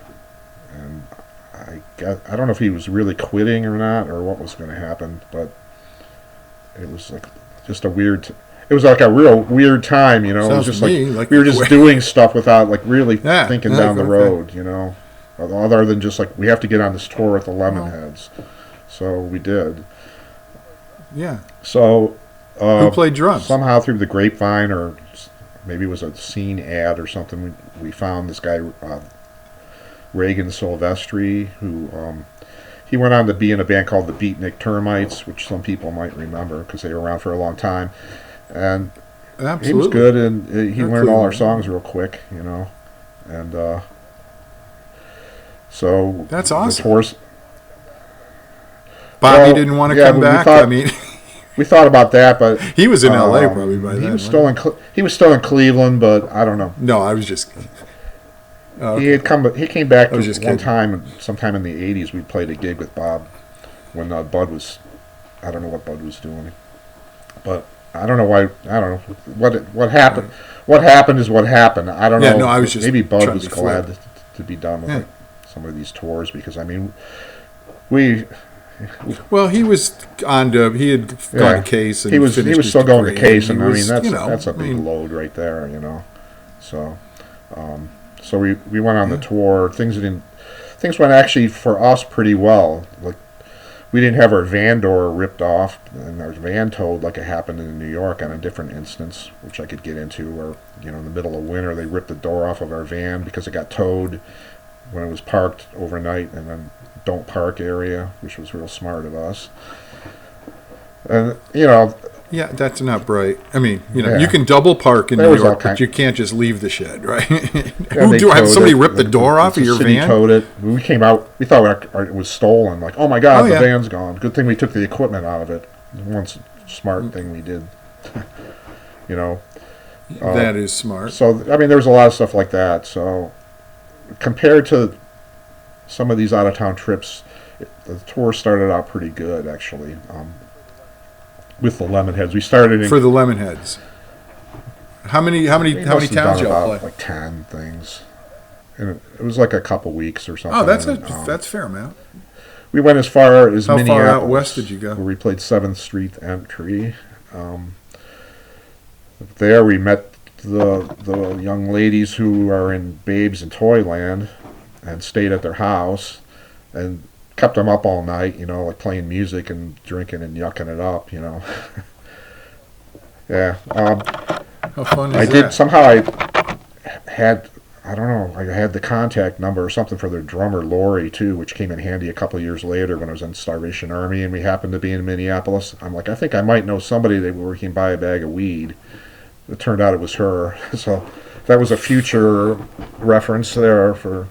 And I don't know if he was really quitting or not, or what was going to happen, but it was like just a weird. It was like a real weird time, you know. It was just like we were just doing stuff without like really thinking down the road, you know. Other than just like we have to get on this tour with the Lemonheads, so we did. Yeah. So who played drums? Somehow through the grapevine, or maybe it was a scene ad or something, we found this guy. Reagan Silvestri, who he went on to be in a band called the Beatnik Termites, which some people might remember because they were around for a long time. And Absolutely. He was good, and he learned all our songs real quick, you know. And so that's awesome. The tours, Bobby didn't want to come back. We thought about that, but he was in L.A. probably by then. He was still in Cleveland, but I don't know. No, I was just. Okay. He came back one time, sometime in the '80s. We played a gig with Bob when Bud was, I don't know what Bud was doing, but I don't know why. I don't know what happened. What happened is what happened. I don't know. No, I was just maybe Bud was glad to be done with like, some of these tours because I mean, we. Well, he was on to. He had gone to Case, and he was still going to Case, and I mean that's a big load right there, you know. So. So we went on the tour. Things went actually for us pretty well. Like we didn't have our van door ripped off and our van towed like it happened in New York on a different instance, which I could get into. Where in the middle of winter they ripped the door off of our van because it got towed when it was parked overnight in a don't park area, which was real smart of us. And Yeah, that's not bright. I mean, Yeah. you can double park in There New was all York, but kind- you can't just leave the shed, right? Yeah, they Have towed somebody it. rip the door off of your city van? Towed it. When we came out, we thought it was stolen. Like, oh my God, Oh, the yeah. van's gone. Good thing we took the equipment out of it. One smart thing we did. You know. That is smart. So, I mean, there was a lot of stuff like that. So, compared to some of these out-of-town trips, the tour started out pretty good, actually. With the Lemonheads, we started in For the Lemonheads. How many towns y'all play? like 10 things, and it was like a couple weeks or something. Oh, that's and, fair amount. We went as far as How Minneapolis. far out west did you go? Where we played 7th Street Entry. There we met the young ladies who are in Babes in Toyland, and stayed at their house, and kept them up all night, like playing music and drinking and yucking it up, Yeah. How fun is I that? did, somehow I had the contact number or something for their drummer, Lori, too, which came in handy a couple of years later when I was in Starvation Army and we happened to be in Minneapolis. I'm like, I think I might know somebody where we can buy a bag of weed. It turned out it was her. So that was a future reference there for...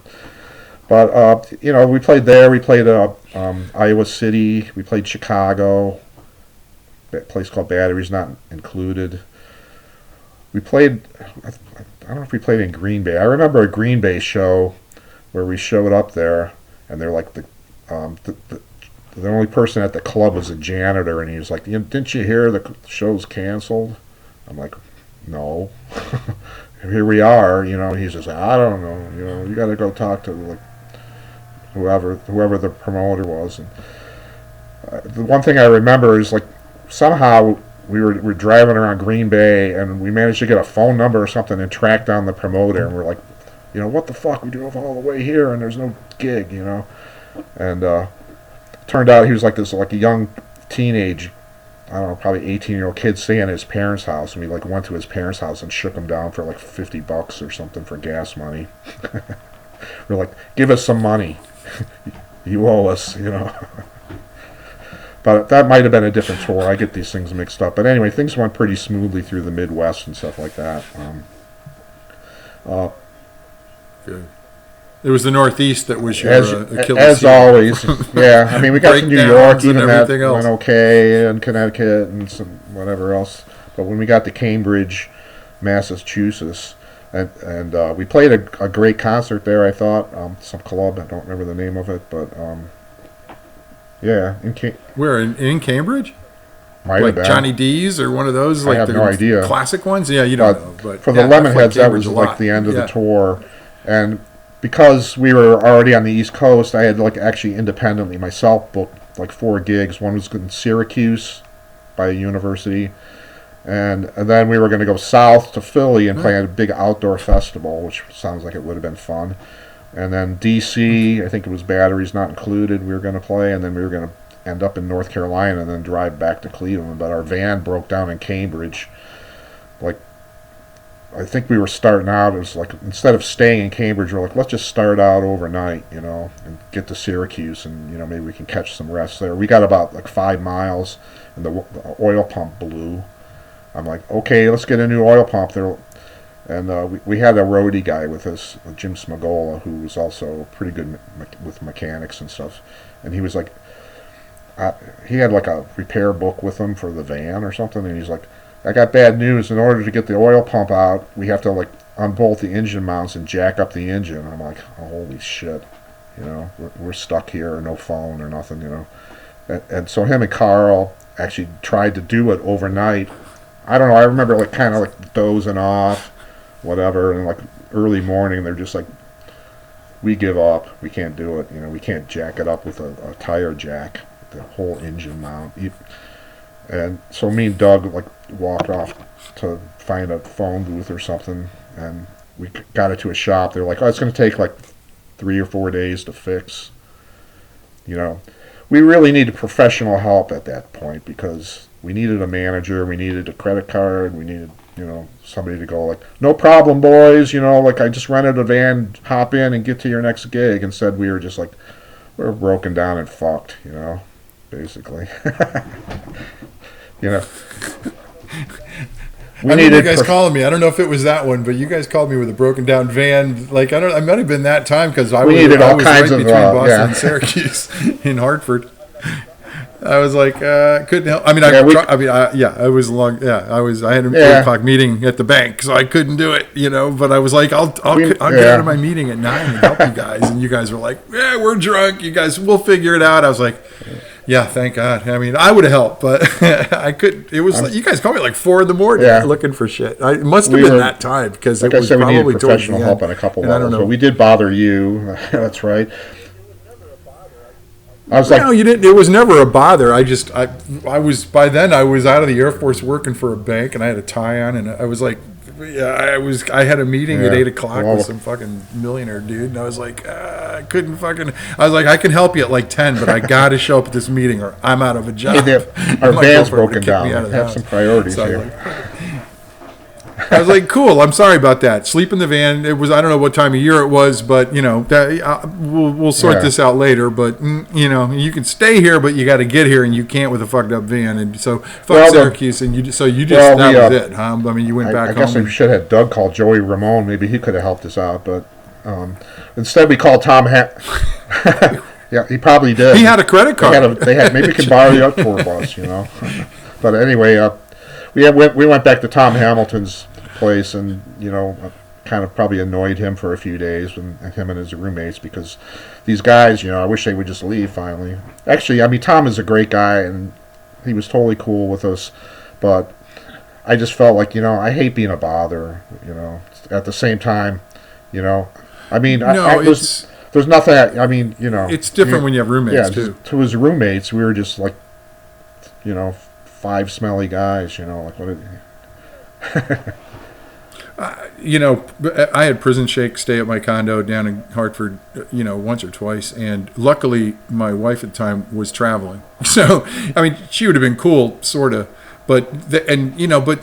But, we played there. We played Iowa City. We played Chicago. A place called Batteries Not Included. We played... I don't know if we played in Green Bay. I remember a Green Bay show where we showed up there, and they're like the only person at the club was a janitor, and he was like, "Didn't you hear the show's canceled?" I'm like, "No." Here we are, He's just like, "I don't know, you got to go talk to whoever the promoter was." And the one thing I remember is like somehow we're driving around Green Bay and we managed to get a phone number or something and track down the promoter, and we're like, what the fuck? We drove all the way here and there's no gig, And turned out he was like a young teenage, I don't know, probably 18-year-old kid staying at his parents' house, and we went to his parents' house and shook him down for like $50 or something for gas money. We're like, "Give us some money. You owe us, But that might have been a different tour. I get these things mixed up. But anyway, things went pretty smoothly through the Midwest and stuff like that. Good. It was the Northeast that was your Achilles as heel. always. Yeah, I mean, we got to New York, even that else. went okay, and Connecticut and some whatever else. But when we got to Cambridge, Massachusetts, and we played a great concert there, I thought. Some club, I don't remember the name of it, but yeah. Where, in Cambridge? Might have been. Johnny D's or one of those? I have no idea. Classic ones? Yeah, you don't know. But for the Lemonheads, that was like the end of the tour. And because we were already on the East Coast, I had actually independently myself booked 4 gigs. One was in Syracuse by a university. And then we were going to go south to Philly and play at a big outdoor festival, which sounds like it would have been fun. And then D.C., I think it was Batteries Not Included, we were going to play. And then we were going to end up in North Carolina and then drive back to Cleveland. But our van broke down in Cambridge. I think we were starting out, it was instead of staying in Cambridge, we're let's just start out overnight, and get to Syracuse, and, maybe we can catch some rest there. We got about 5 miles, and the oil pump blew. I'm like, okay, let's get a new oil pump there. And we had a roadie guy with us, Jim Smagola, who was also pretty good with mechanics and stuff. And he was he had a repair book with him for the van or something, and he's like, "I got bad news. In order to get the oil pump out, we have to unbolt the engine mounts and jack up the engine." I'm like, oh, holy shit, we're stuck here, no phone or nothing, And so him and Carl actually tried to do it overnight. I don't know. I remember kind of dozing off, whatever, and early morning they're just we give up. We can't do it. We can't jack it up with a tire jack, the whole engine mount. And so me and Doug walked off to find a phone booth or something, and we got it to a shop. They're like, "Oh, it's going to take 3 or 4 days to fix." We really needed professional help at that point because we needed a manager, we needed a credit card, we needed somebody to go "No problem, boys. I just rented a van, hop in and get to your next gig." Instead, we were just we're broken down and fucked, basically. You know. I remember you guys calling me. I don't know if it was that one, but you guys called me with a broken down van. Like I might have been that time because I was right between Boston and Syracuse in Hartford. I was like, couldn't help. I mean, I was long. Yeah, I had an 8:00 meeting at the bank, so I couldn't do it. You know, but I was like, I'll get out of my meeting at 9 and help you guys. And you guys were like, yeah, we're drunk. You guys, we'll figure it out. I was like, yeah, thank God. I mean, I would have helped, but I couldn't. It was like, you guys called me like 4 a.m. looking for shit. It must have been that time because like it was probably we needed professional help on a couple levels. But we did bother you. That's right. I was like, no, you didn't. It was never a bother. I was by then. I was out of the Air Force working for a bank, and I had a tie on, and I was like, I had a meeting at 8:00 with some fucking millionaire dude, and I was like, I couldn't fucking. I was like, I can help you at like 10, but I got to show up at this meeting, or I'm out of a job. Our van's broken down. Have some priorities here. I was like, cool. I'm sorry about that. Sleep in the van. It was, I don't know what time of year it was, but you know, we'll sort this out later. But you know, you can stay here, but you got to get here, and you can't with a fucked up van. And so, Syracuse, and that was it, huh? I mean, you went back home. I guess we should have Doug call Joey Ramone. Maybe he could have helped us out, but instead we called Tom. Yeah, he probably did. He had a credit card. Maybe we could borrow the tour bus, you know. But anyway, we went back to Tom Hamilton's place, and you know, kind of probably annoyed him for a few days, him and his roommates, because these guys, you know, I wish they would just leave finally. Actually, I mean, Tom is a great guy, and he was totally cool with us, but I just felt like, you know, I hate being a bother, you know. At the same time, you know, I mean, there's nothing. I mean, you know, it's different when you have roommates too. To his roommates, we were just like, you know, 5 smelly guys, you know, like what. You know, I had Prison Shake stay at my condo down in Hartford, you know, once or twice, and luckily my wife at the time was traveling. So, I mean, she would have been cool, sort of, but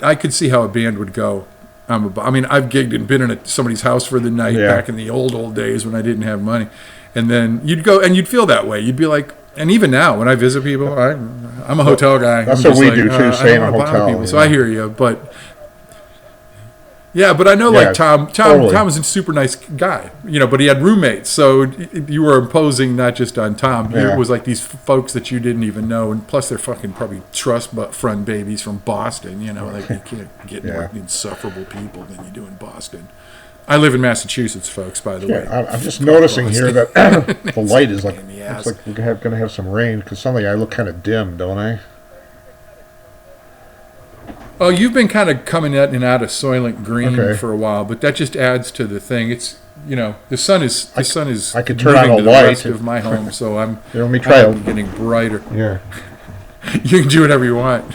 I could see how a band would go. I mean, I've gigged and been in somebody's house for the night back in the old days when I didn't have money, and then you'd go and you'd feel that way. You'd be like, and even now when I visit people, I'm a hotel guy. That's what we do too, stay in a hotel. So I hear you, but. Yeah, but I know, like Tom was a super nice guy, you know, but he had roommates, so you were imposing not just on Tom. It was like these folks that you didn't even know, and plus they're fucking probably trust fund babies from Boston, you know, like you can't get more insufferable people than you do in Boston. I live in Massachusetts, folks, by the way. I'm just noticing here that the light is like, looks like we're going to have some rain, because suddenly I look kind of dim, don't I? Oh, you've been kind of coming in and out of Soylent Green for a while, but that just adds to the thing. It's, you know, the sun is I could turn on a light the rest of my home, so I'm getting brighter. Yeah. You can do whatever you want.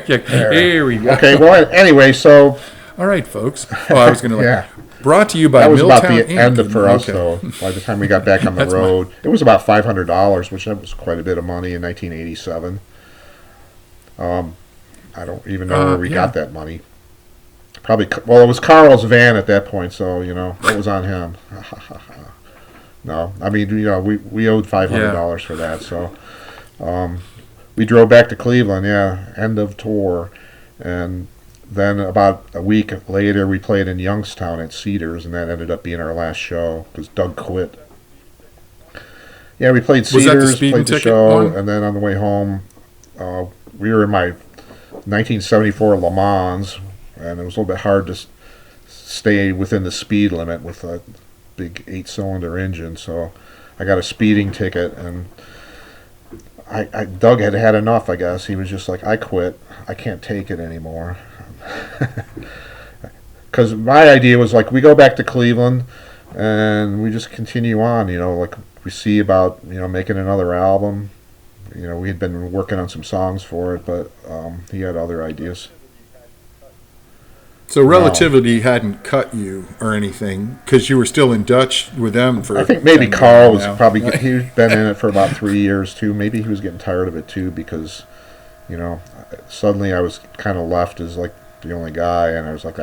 Here we go. Okay, well, anyway, so. All right, folks. Oh, I was going to brought to you by Milltown. That was Milltown about the end for us, though. By the time we got back on the road, it was about $500, which that was quite a bit of money in 1987. I don't even know where we got that money. Probably, well, it was Carl's van at that point, so, you know, that was on him. No, I mean, you know, we owed $500 for that, so we drove back to Cleveland, end of tour, and then about a week later we played in Youngstown at Cedars, and that ended up being our last show, because Doug quit. Yeah, we played Cedars, played the show, and then on the way home, we were in my 1974 Le Mans, and it was a little bit hard to stay within the speed limit with a big 8-cylinder engine, so I got a speeding ticket, and Doug had enough, I guess. He was just like, I quit. I can't take it anymore. Because my idea was like, we go back to Cleveland, and we just continue on, you know, like we see about, you know, making another album. You know, we had been working on some songs for it, but he had other ideas. So Relativity hadn't cut you or anything, because you were still in Dutch with them for. I think maybe Carl was probably he'd been in it for about 3 years too. Maybe he was getting tired of it too, because, you know, suddenly I was kind of left as like the only guy, and I was like,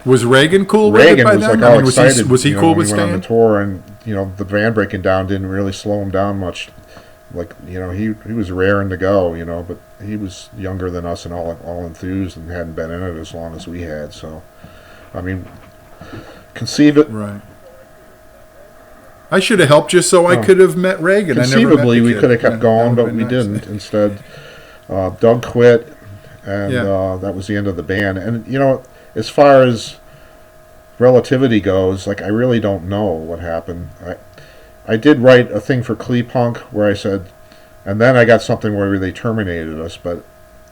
was Reagan cool with it by was then? Like all excited. Was he cool with staying? On the tour, and you know, the van breaking down didn't really slow him down much. like, you know, he was raring to go, you know, but he was younger than us and all enthused and hadn't been in it as long as we had. So, I mean, conceive it. Right. I should have helped you so I could have met Reagan. Conceivably, we could have kept going, but we nice. didn't. Instead, Doug quit, and that was the end of the band. And, you know, as far as relativity goes, like, I really don't know what happened. I did write a thing for Clepunk where I said, and then I got something where they terminated us, but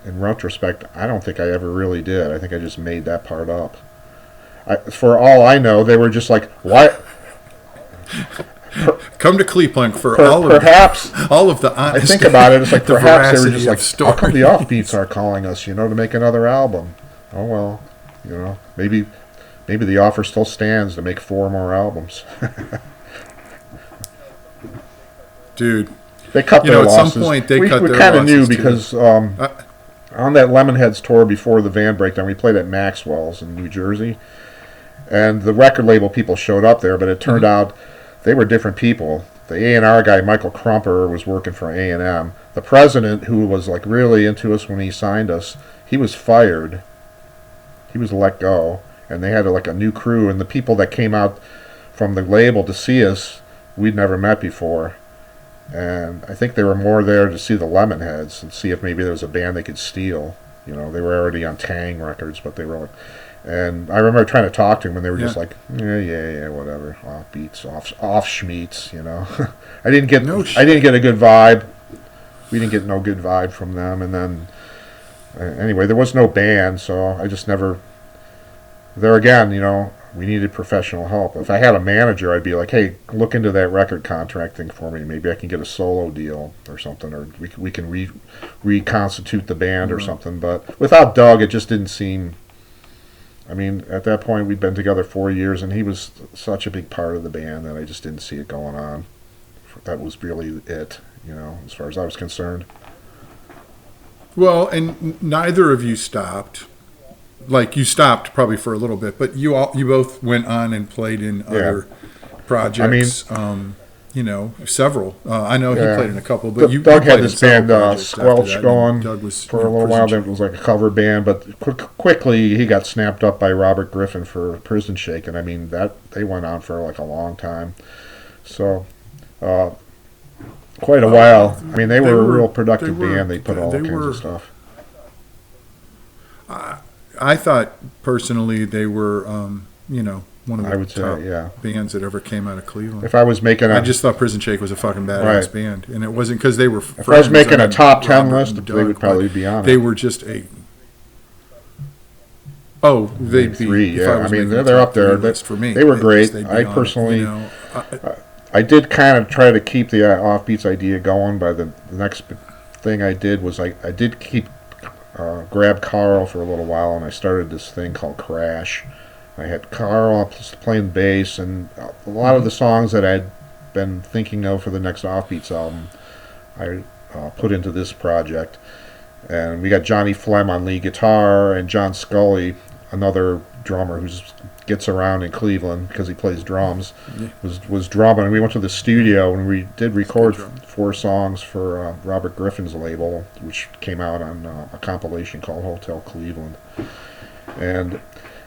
in retrospect, I don't think I ever really did. I think I just made that part up. For all I know, they were just like, why... Come to Clepunk for perhaps all of the honest. I think about it. It's like perhaps they were just like, story. How come the Offbeats are calling us, you know, to make another album? Oh well, you know, maybe the offer still stands to make 4 more albums. Dude, they cut their losses. At some point they we cut their losses. We kind of knew because on that Lemonheads tour before the Van Breakdown, we played at Maxwell's in New Jersey, and the record label people showed up there, but it turned out they were different people. The A&R guy, Michael Crumper, was working for A&M. The president, who was like really into us when he signed us, he was fired. He was let go, and they had like a new crew. And the people that came out from the label to see us, we'd never met before. And I think they were more there to see the Lemonheads and see if maybe there was a band they could steal. You know, they were already on Tang Records, but they were like... And I remember trying to talk to him, and they were just like, yeah, whatever, Offbeats, off Schmeats, you know. I didn't get a good vibe. We didn't get no good vibe from them, and then anyway, there was no band, so I just never. There again, you know, we needed professional help. If I had a manager, I'd be like, hey, look into that record contract thing for me. Maybe I can get a solo deal or something, or we can reconstitute the band or something. But without Doug, it just didn't seem. I mean, at that point, we'd been together 4 years, and he was such a big part of the band that I just didn't see it going on. That was really it, you know, as far as I was concerned. Well, and neither of you stopped. Like, you stopped probably for a little bit, but you both went on and played in other projects. I mean, you know, several. I know he played in a couple, but Doug had this band Squelch going for a little while. That was like a cover band, but quickly he got snapped up by Robert Griffin for Prison Shake, and I mean that they went on for like a long time. So quite a while. I mean, they were a real productive band. They put all kinds of stuff. I thought personally they were, you know, one of the top bands that ever came out of Cleveland. If I was making I just thought Prison Shake was a fucking badass band, and it wasn't because they were friends. If I was making a top 10 list, they would probably be on it. They were just a... Oh, they'd be... 3, yeah. I mean, they're up there. For me. They were great. I personally... You know, I did kind of try to keep the Offbeats idea going, but the next thing I did was I did keep... grab Carl for a little while, and I started this thing called Crash. I had Carl playing bass, and a lot of the songs that I'd been thinking of for the next Offbeats album, I put into this project. And we got Johnny Flem on lead guitar, and John Scully, another drummer who gets around in Cleveland because he plays drums, was drumming. And we went to the studio, and we did record 4 songs for Robert Griffin's label, which came out on a compilation called Hotel Cleveland.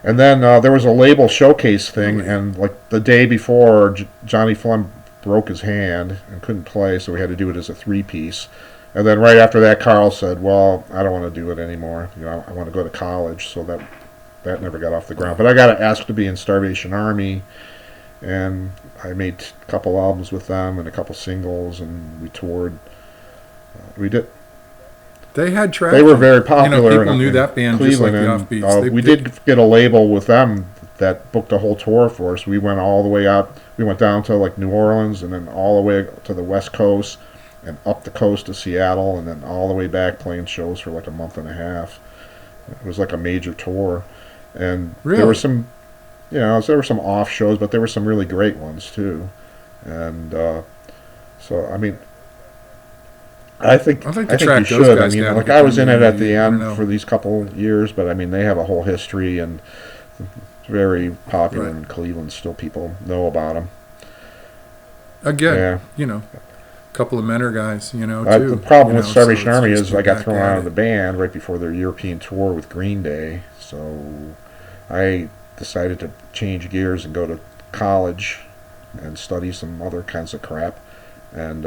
And then there was a label showcase thing, and like the day before, Johnny Flem broke his hand and couldn't play, so we had to do it as a 3-piece. And then right after that, Carl said, well, I don't want to do it anymore. You know, I want to go to college, so that never got off the ground. But I got asked to be in Starvation Army, and I made a couple albums with them and a couple singles, and we toured. We did. They had traffic. They were very popular. You know, people knew that band Cleveland, just like the Offbeats. We did get a label with them that booked a whole tour for us. We went all the way out. We went down to like New Orleans, and then all the way to the West Coast, and up the coast to Seattle, and then all the way back playing shows for like a month and a half. It was like a major tour, and there were some, you know, there were some off shows, but there were some really great ones too, and so I mean. I think you should. I mean, like I was in it at the end for these couple years, but I mean, they have a whole history and it's very popular in Cleveland. Still, people know about them. Again, you know, couple of mentor guys, too. The problem with Starvation so Army just is get I got back thrown at out of it. the band right before their European tour with Green Day. So I decided to change gears and go to college and study some other kinds of crap. And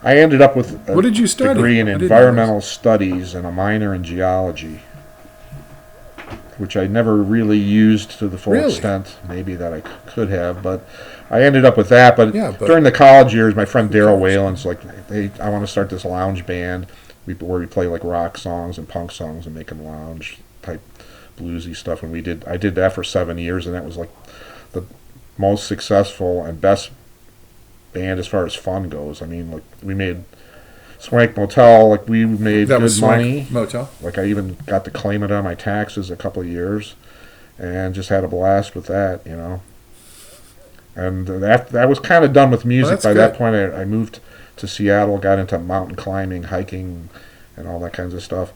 I ended up with a What did you study? degree in I didn't environmental studies and a minor in geology, which I never really used to the full Really? extent, maybe that I could have, but I ended up with that. But, Yeah, but during the college years, my friend Daryl Whalen's like, hey, I want to start this lounge band where we play like rock songs and punk songs and make them lounge type bluesy stuff. And I did that for 7 years, and that was like the most successful and best band as far as fun goes. I mean, like, we made Swank Motel, like, we made that good was money. Swank Motel. Like, I even got to claim it on my taxes a couple of years, and just had a blast with that, And that was kind of done with music. By that point, I moved to Seattle, got into mountain climbing, hiking, and all that kinds of stuff.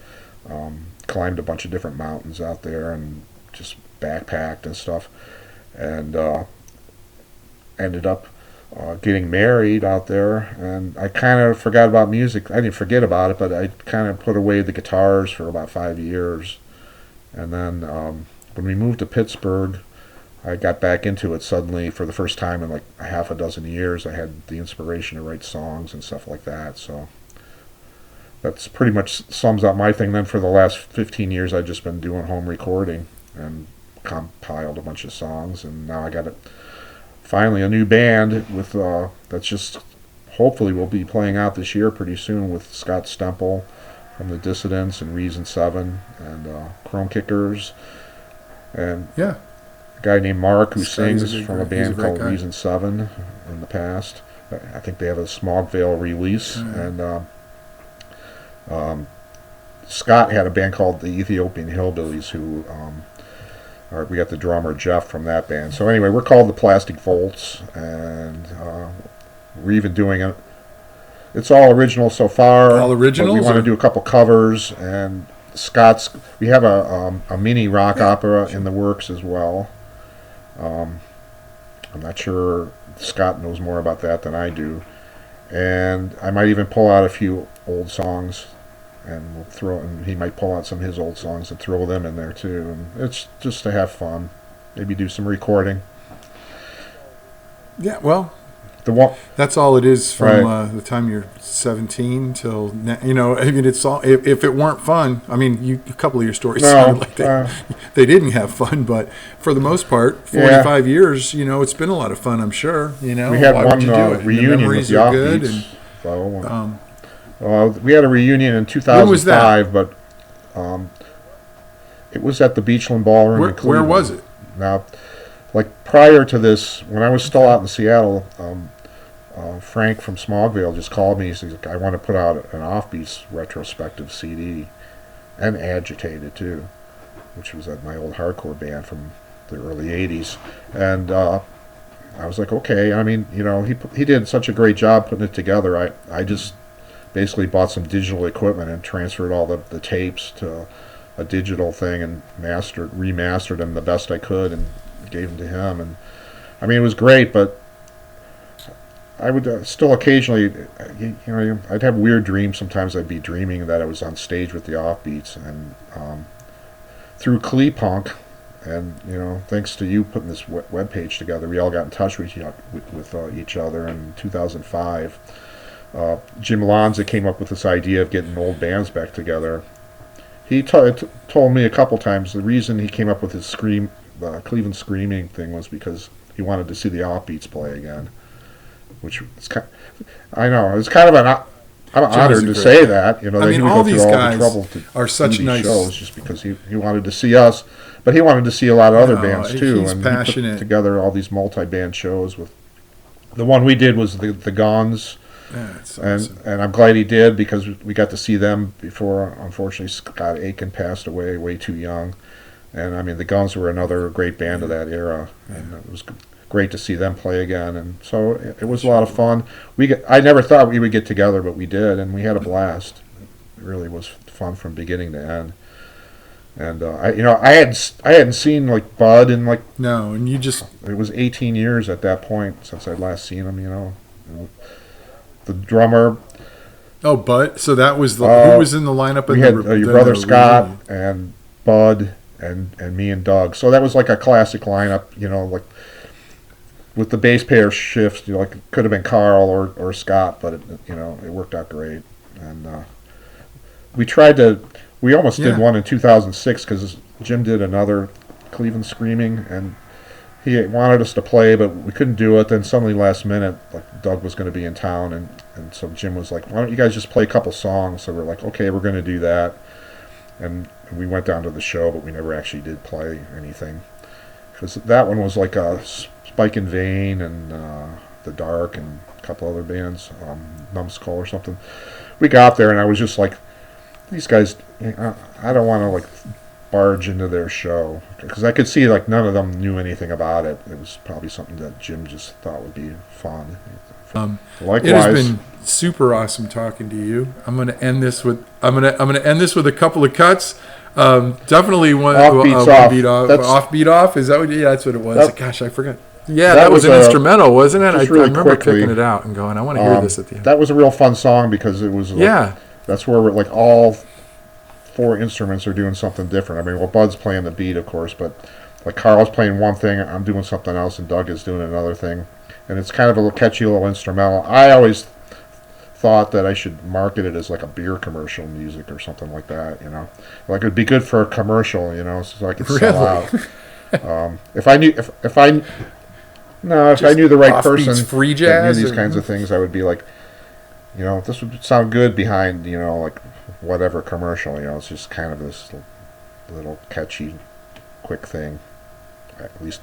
Climbed a bunch of different mountains out there and just backpacked and stuff. And ended up getting married out there. And I kind of forgot about music. I didn't forget about it, but I kind of put away the guitars for about 5 years. And then when we moved to Pittsburgh, I got back into it suddenly for the first time in like a half a dozen years. I had the inspiration to write songs and stuff like that. So that's pretty much sums up my thing. Then for the last 15 years, I've just been doing home recording and compiled a bunch of songs. And now I got finally a new band with that's just hopefully will be playing out this year pretty soon with Scott Stemple from the Dissidents and Reason 7 and Chrome Kickers. And yeah. Guy named Mark who Scott sings from a band called Reason 7 in the past. I think they have a Smogvale release. And Scott had a band called the Ethiopian Hillbillies who we got the drummer Jeff from that band. So anyway, we're called the Plastic Volts, and we're even doing it. It's all original so far. All originals? But we want to do a couple covers, and we have a mini rock opera in the works as well. I'm not sure Scott knows more about that than I do. And I might even pull out a few old songs, and he might pull out some of his old songs and throw them in there too. And it's just to have fun. Maybe do some recording. Yeah, well, that's all it is from the time you're 17 till now. I mean, it's all. If it weren't fun, I mean, a couple of your stories sounded like they didn't have fun, but for the most part, 45 years, it's been a lot of fun. I'm sure. We had one reunion with the Offbeats. We had a reunion in 2005, when was that? But it was at the Beachland Ballroom in Cleveland. Where was it? Now, like prior to this, when I was still out in Seattle, Frank from Smogvale just called me. He said, I want to put out an Offbeats retrospective CD, and Agitated too, which was my old hardcore band from the early 80s. And I was like, okay. I mean, he did such a great job putting it together. I just basically bought some digital equipment and transferred all the tapes to a digital thing and remastered them the best I could and gave them to him. And I mean, it was great, but I would still occasionally, I'd have weird dreams. Sometimes I'd be dreaming that I was on stage with the Offbeats, and through Clee-Punk, and thanks to you putting this web page together, we all got in touch with each other in 2005. Jim Lanza came up with this idea of getting old bands back together. He told me a couple times the reason he came up with his Cleveland Screaming thing was because he wanted to see the Offbeats play again. Which is I know it's kind of I'm honored to say that. I mean, all these guys are such nice shows just because he wanted to see us, but he wanted to see a lot of other bands too. He's passionate. He put together all these multi-band shows. With the one we did was the Guns. That's awesome. And I'm glad he did because we got to see them before, unfortunately, Scott Aiken passed away way too young. And I mean, the Guns were another great band of that era, and it was great to see them play again. And so it was a lot of fun. I never thought we would get together, but we did, and we had a blast. It really was fun from beginning to end. And I hadn't seen like Bud in no, and you just it was 18 years at that point since I'd last seen him, The drummer. Oh, Bud. So that was who was in the lineup? We had your brother Scott and Bud and me and Doug. So that was like a classic lineup, like with the bass pair shifts. Like it could have been Carl or Scott, but it worked out great. And we almost did one in 2006 because Jim did another Cleveland Screaming, and he wanted us to play, but we couldn't do it. Then suddenly, last minute, like Doug was going to be in town, and so Jim was like, "Why don't you guys just play a couple songs?" So we're like, "Okay, we're going to do that." And we went down to the show, but we never actually did play anything because that one was like a Spike and Vein and The Dark and a couple other bands, Numbskull or something. We got there, and I was just like, "These guys, I don't want to like barge into their show," because I could see like none of them knew anything about it. It was probably something that Jim just thought would be fun. Likewise, it has been super awesome talking to you. I'm going to end this with a couple of cuts. Definitely one beat off. Offbeat off. Is that what? Yeah, that's what it was. Gosh, I forgot. Yeah, that was an instrumental, wasn't it? I remember picking it out and going, I want to hear this at the end. That was a real fun song because it was that's where we're like all four instruments are doing something different. I mean, Bud's playing the beat, of course, but like Carl's playing one thing, I'm doing something else, and Doug is doing another thing. And it's kind of a little catchy little instrumental. I always thought that I should market it as like a beer commercial music or something like that, Like it'd be good for a commercial, so I could sell out. If I knew the right person free jazz that knew these kinds of things, I would be like, this would sound good behind, like whatever commercial, it's just kind of this little catchy, quick thing, at least.